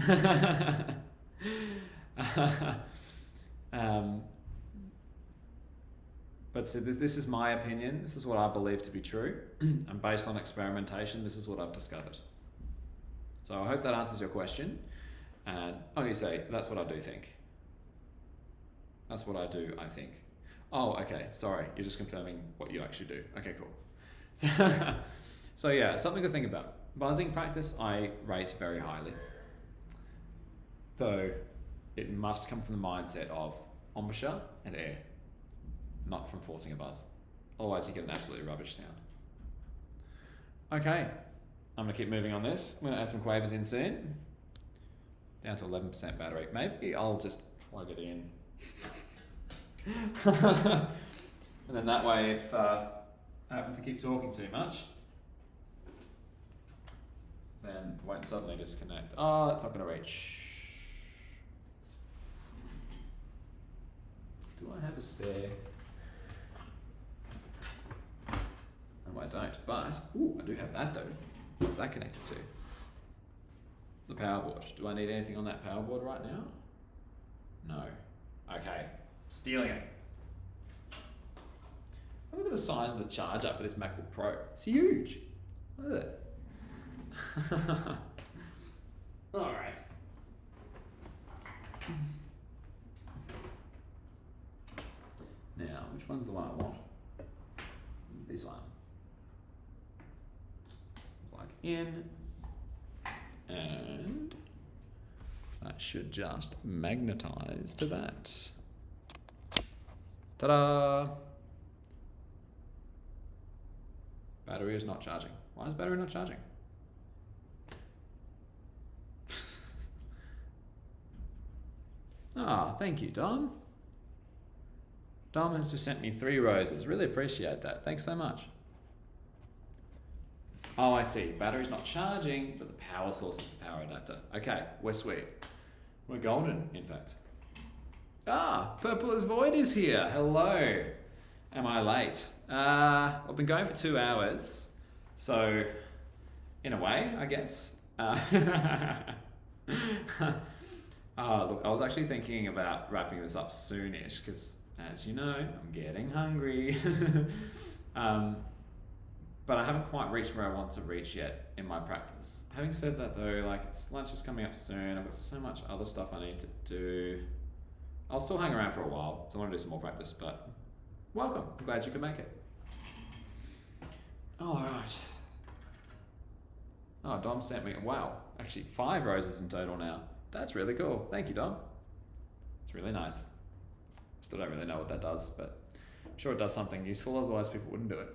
Speaker 1: But so this is my opinion. This is what I believe to be true. And based on experimentation, this is what I've discovered. So I hope that answers your question. And you say, that's what I do think. That's what I do, I think. Oh, okay, sorry. You're just confirming what you actually do. Okay, cool. So yeah, something to think about. Buzzing practice, I rate very highly. Though it must come from the mindset of embouchure and air, not from forcing a buzz. Otherwise you get an absolutely rubbish sound. Okay, I'm gonna keep moving on this. I'm gonna add some quavers in soon. Down to 11% battery. Maybe I'll just plug it in. And then that way, if I happen to keep talking too much, then it won't suddenly disconnect. Oh, that's not gonna reach. Do I have a spare? No, I don't, but, I do have that though. What's that connected to? The power board. Do I need anything on that power board right now? No. Okay, stealing it. Look at the size of the charger for this MacBook Pro. It's huge. Look at it. All right. Now, which one's the one I want? This one. Plug in. And that should just magnetize to that. Ta-da! Battery is not charging. Why is battery not charging? Thank you, Dom. Dom has just sent me 3 roses. Really appreciate that. Thanks so much. Oh, I see. Battery's not charging, but the power source is the power adapter. Okay, we're sweet. We're golden, in fact. Purple as Void is here. Hello. Am I late? I've been going for 2 hours, so in a way, I guess. Look, I was actually thinking about wrapping this up soonish because, as you know, I'm getting hungry. But I haven't quite reached where I want to reach yet in my practice. Having said that though, lunch is coming up soon. I've got so much other stuff I need to do. I'll still hang around for a while, so I want to do some more practice, but welcome. I'm glad you could make it. All right. Oh, Dom sent me, wow, actually 5 roses in total now. That's really cool. Thank you, Dom. It's really nice. Still don't really know what that does, but I'm sure it does something useful, otherwise people wouldn't do it.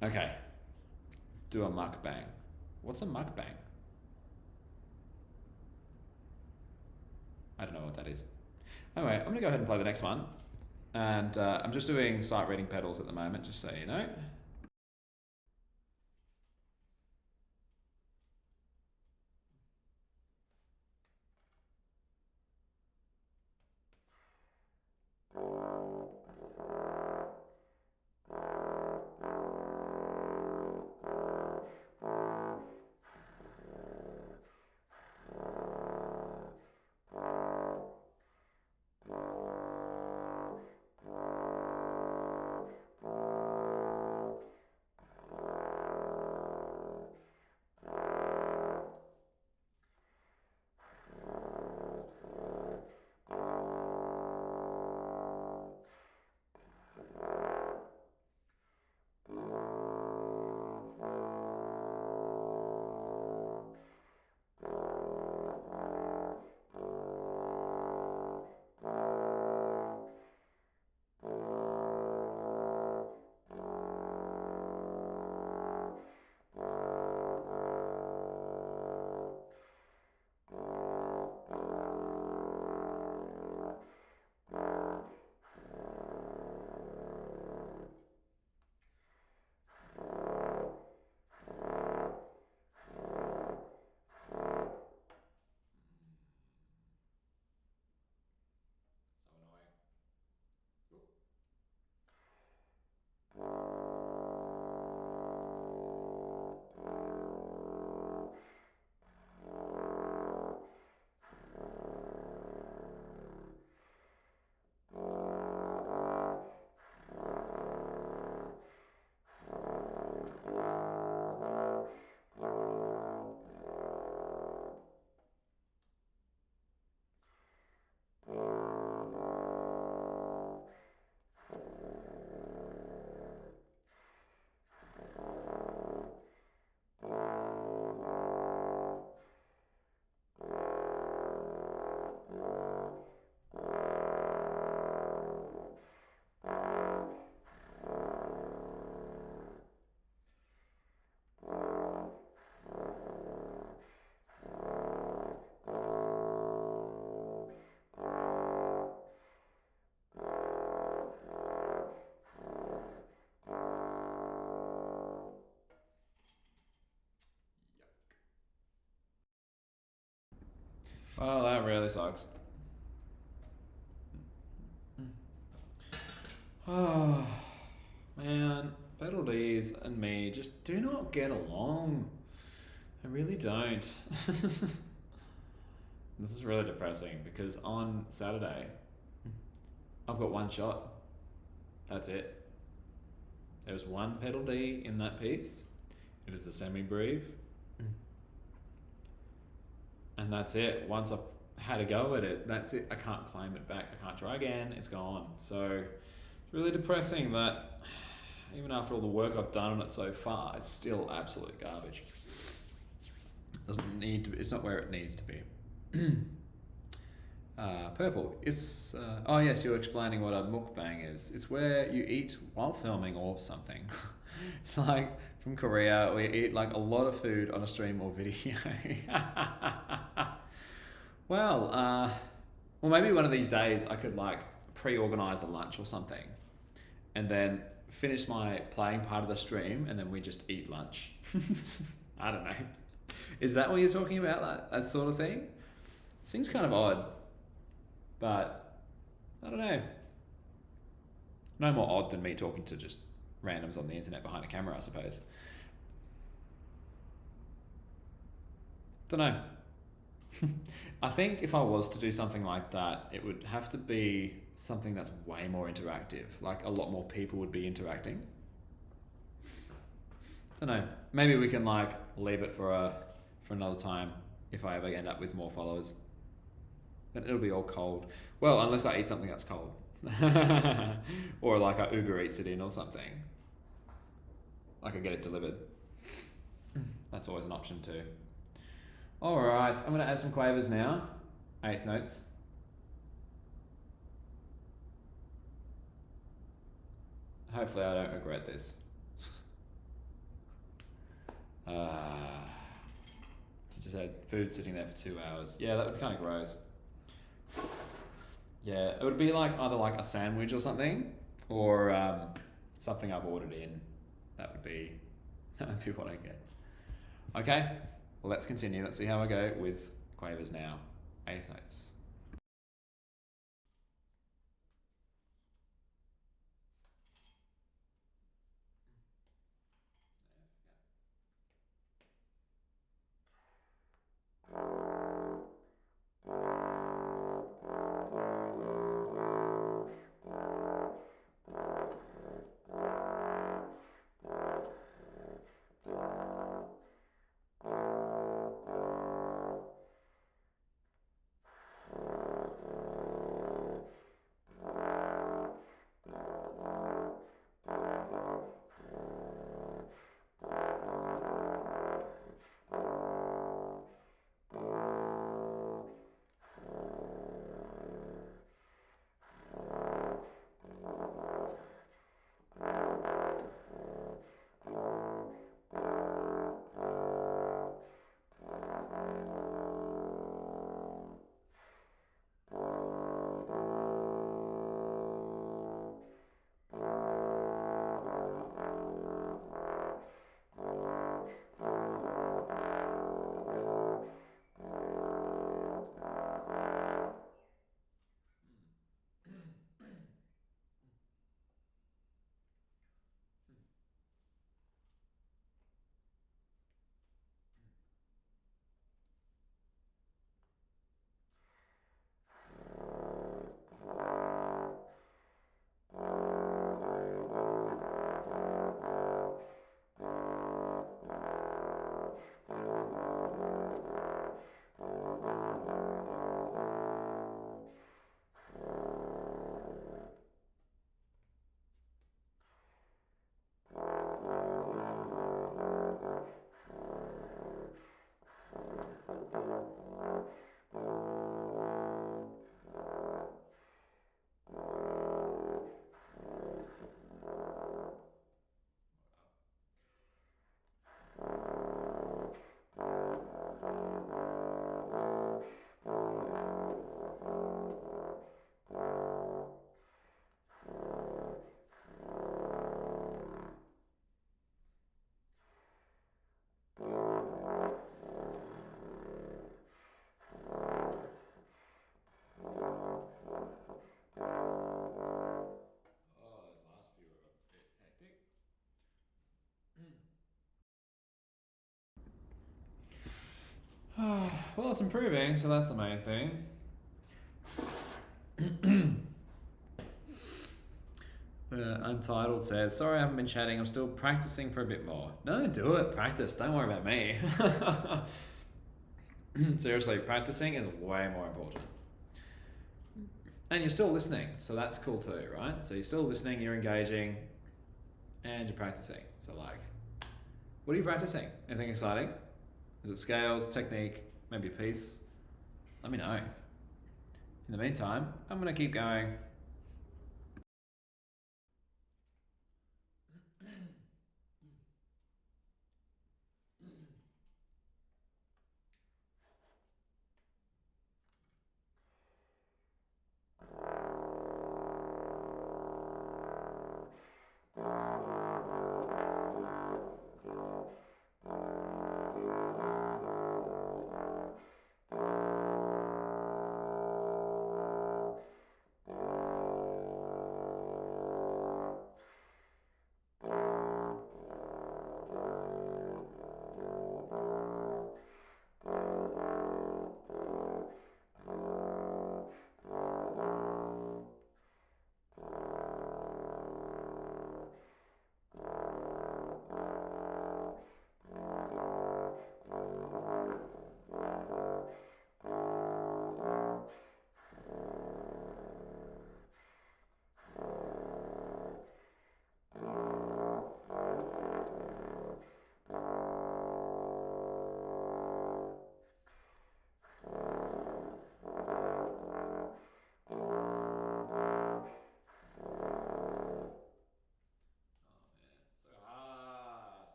Speaker 1: Okay, do a mukbang. What's a mukbang? I don't know what that is. Anyway, I'm gonna go ahead and play the next one. And I'm just doing sight reading pedals at the moment, just so you know. Oh, that really sucks. Oh, man. Pedal D's and me just do not get along. I really don't. This is really depressing because on Saturday, I've got one shot. That's it. There's one pedal D in that piece. It is a semi-breve. And that's it. Once I've had a go at it, that's it. I can't claim it back. I can't try again. It's gone. So it's really depressing that even after all the work I've done on it so far, it's still absolute garbage. Doesn't need to be, it's not where it needs to be. Purple is oh yes, you're explaining what a mukbang is. It's where you eat while filming or something. It's like from Korea, we eat like a lot of food on a stream or video. Well, well, maybe one of these days I could like pre-organize a lunch or something, and then finish my playing part of the stream, and then we just eat lunch. I don't know. Is that what you're talking about? That sort of thing? Seems kind of odd, but I don't know. No more odd than me talking to just randoms on the internet behind a camera, I suppose. Don't know. I think if I was to do something like that, it would have to be something that's way more interactive. Like a lot more people would be interacting. Don't know. Maybe we can like leave it for another time if I ever end up with more followers. Then it'll be all cold. Well, unless I eat something that's cold. Or like I Uber Eats it in or something. I could get it delivered. That's always an option too. Alright, I'm going to add some quavers now. Eighth notes. Hopefully I don't regret this. Just had food sitting there for 2 hours. Yeah, that would be kind of gross. Yeah, it would be like either like a sandwich or something, or something I've ordered in. That would be what I get. Okay, well let's continue. Let's see how I go with quavers now. Eighth notes. Well, it's improving, so that's the main thing. Untitled says, sorry I haven't been chatting, I'm still practicing for a bit more. No, do it, practice, don't worry about me. Seriously, practicing is way more important. And you're still listening, so that's cool too, right? So you're still listening, you're engaging, and you're practicing. So like, what are you practicing? Anything exciting? Is it scales, technique, maybe a piece? Let me know. In the meantime, I'm gonna keep going.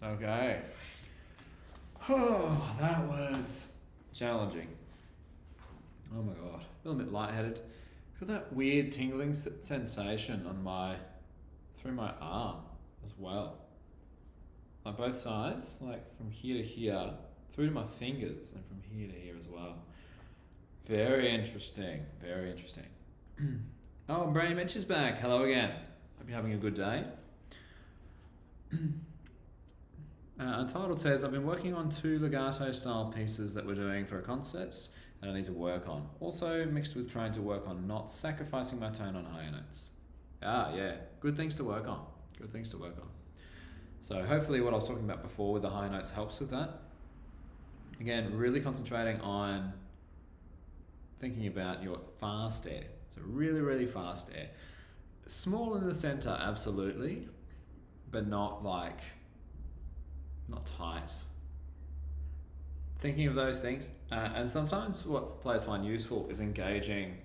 Speaker 1: Okay. Oh, that was challenging. Oh my god. A little bit lightheaded. Got that weird tingling sensation on through my arm as well. On both sides, like from here to here, through to my fingers, and from here to here as well. Very interesting. Very interesting. Oh, Brain Mitch is back. Hello again. Hope you're having a good day. Untitled says, I've been working on 2 legato style pieces that we're doing for a concert and I need to work on. Also mixed with trying to work on not sacrificing my tone on higher notes. Ah, yeah. Good things to work on. Good things to work on. So hopefully what I was talking about before with the high notes helps with that. Again, really concentrating on thinking about your fast air. So really, really fast air. Small in the center, absolutely, but not tight. Thinking of those things, and sometimes what players find useful is engaging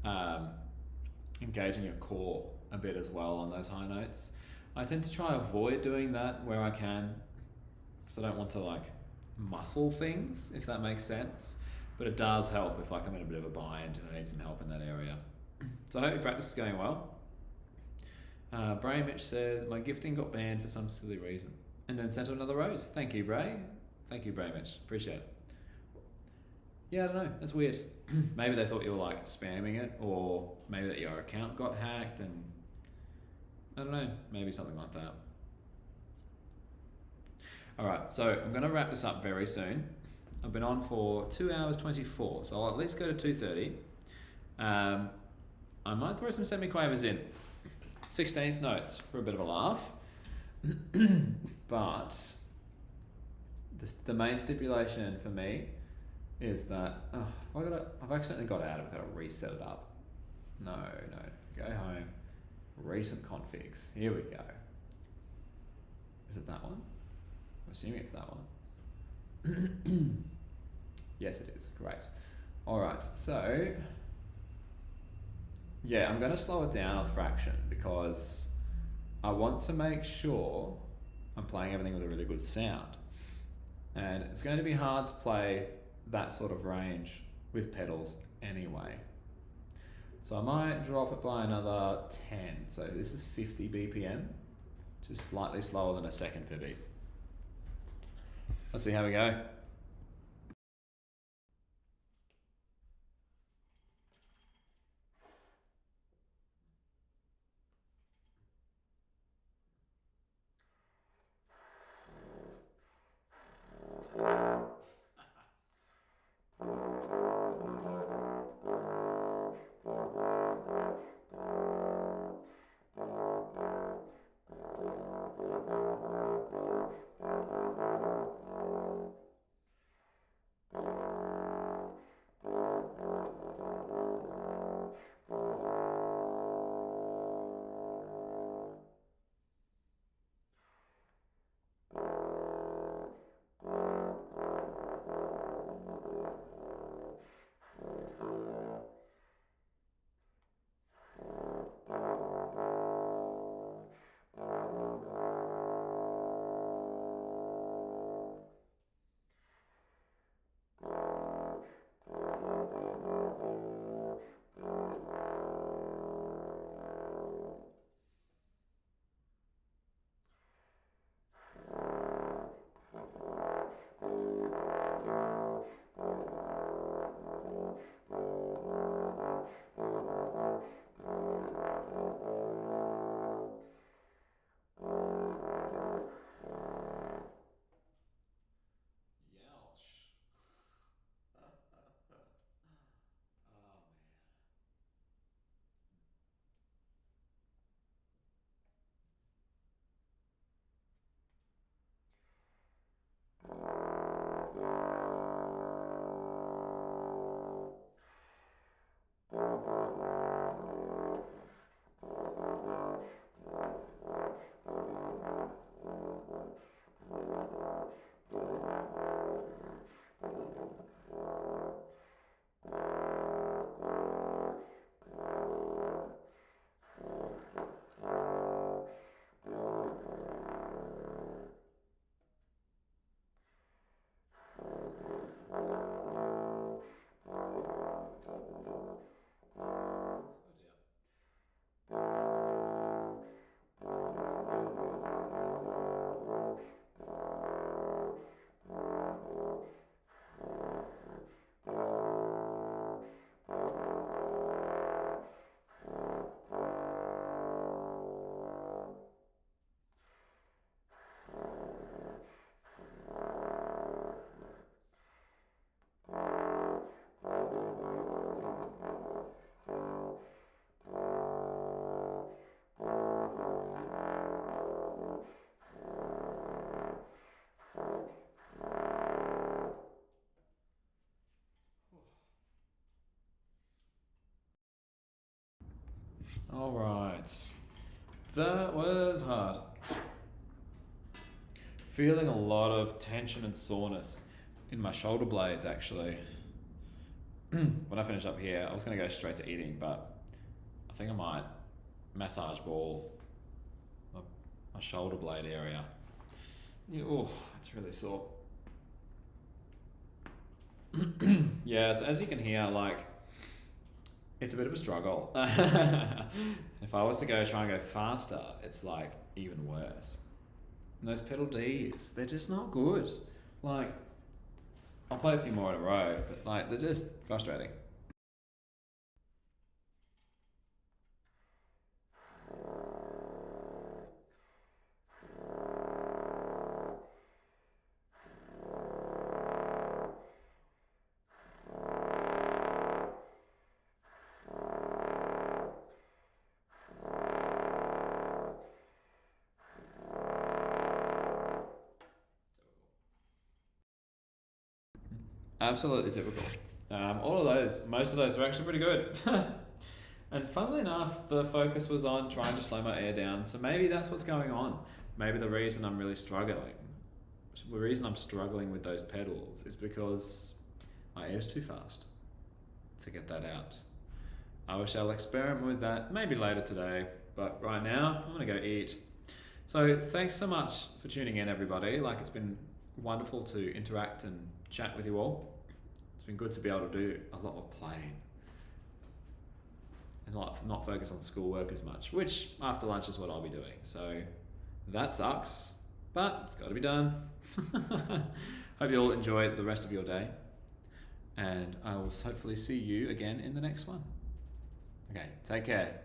Speaker 1: your core a bit as well on those high notes. I tend to try avoid doing that where I can, because I don't want to muscle things, if that makes sense. But it does help if I'm in a bit of a bind and I need some help in that area. So I hope your practice is going well. Bray Mitch said, my gifting got banned for some silly reason. And then sent another rose. Thank you, Bray. Thank you, Bray Mitch. Appreciate it. Yeah, I don't know. That's weird. Maybe they thought you were spamming it, or maybe that your account got hacked, and I don't know. Maybe something like that. All right, so I'm going to wrap this up very soon. I've been on for 2 hours 24, so I'll at least go to 2:30. I might throw some semiquavers in. 16th notes for a bit of a laugh. But the main stipulation for me is that I've accidentally got out of it. I've got to reset it up. No, go home. Recent configs. Here we go. Is it that one? I'm assuming it's that one. Yes, it is. Great. All right. So yeah, I'm going to slow it down a fraction because I want to make sure I'm playing everything with a really good sound. And it's going to be hard to play that sort of range with pedals anyway. So I might drop it by another 10. So this is 50 BPM, just slightly slower than a second per beat. Let's see how we go. All right. That was hard. Feeling a lot of tension and soreness in my shoulder blades actually. When I finish up here, I was going to go straight to eating, but I think I might massage ball my shoulder blade area. Yeah, oh, it's really sore. Yeah, so as you can hear, like, it's a bit of a struggle. If I was to try and go faster, it's like even worse. And those pedal Ds, they're just not good. Like, I'll play a few more in a row, but like, they're just frustrating. Absolutely typical. Most of those are actually pretty good. And funnily enough, the focus was on trying to slow my air down. So maybe that's what's going on. Maybe the reason I'm struggling with those pedals is because my air's too fast to get that out. I shall experiment with that maybe later today, but right now I'm gonna go eat. So thanks so much for tuning in, everybody. Like, it's been wonderful to interact and chat with you all. It's been good to be able to do a lot of playing and not focus on schoolwork as much, which after lunch is what I'll be doing. So that sucks, but it's got to be done. Hope you all enjoy the rest of your day, and I will hopefully see you again in the next one. Okay, take care.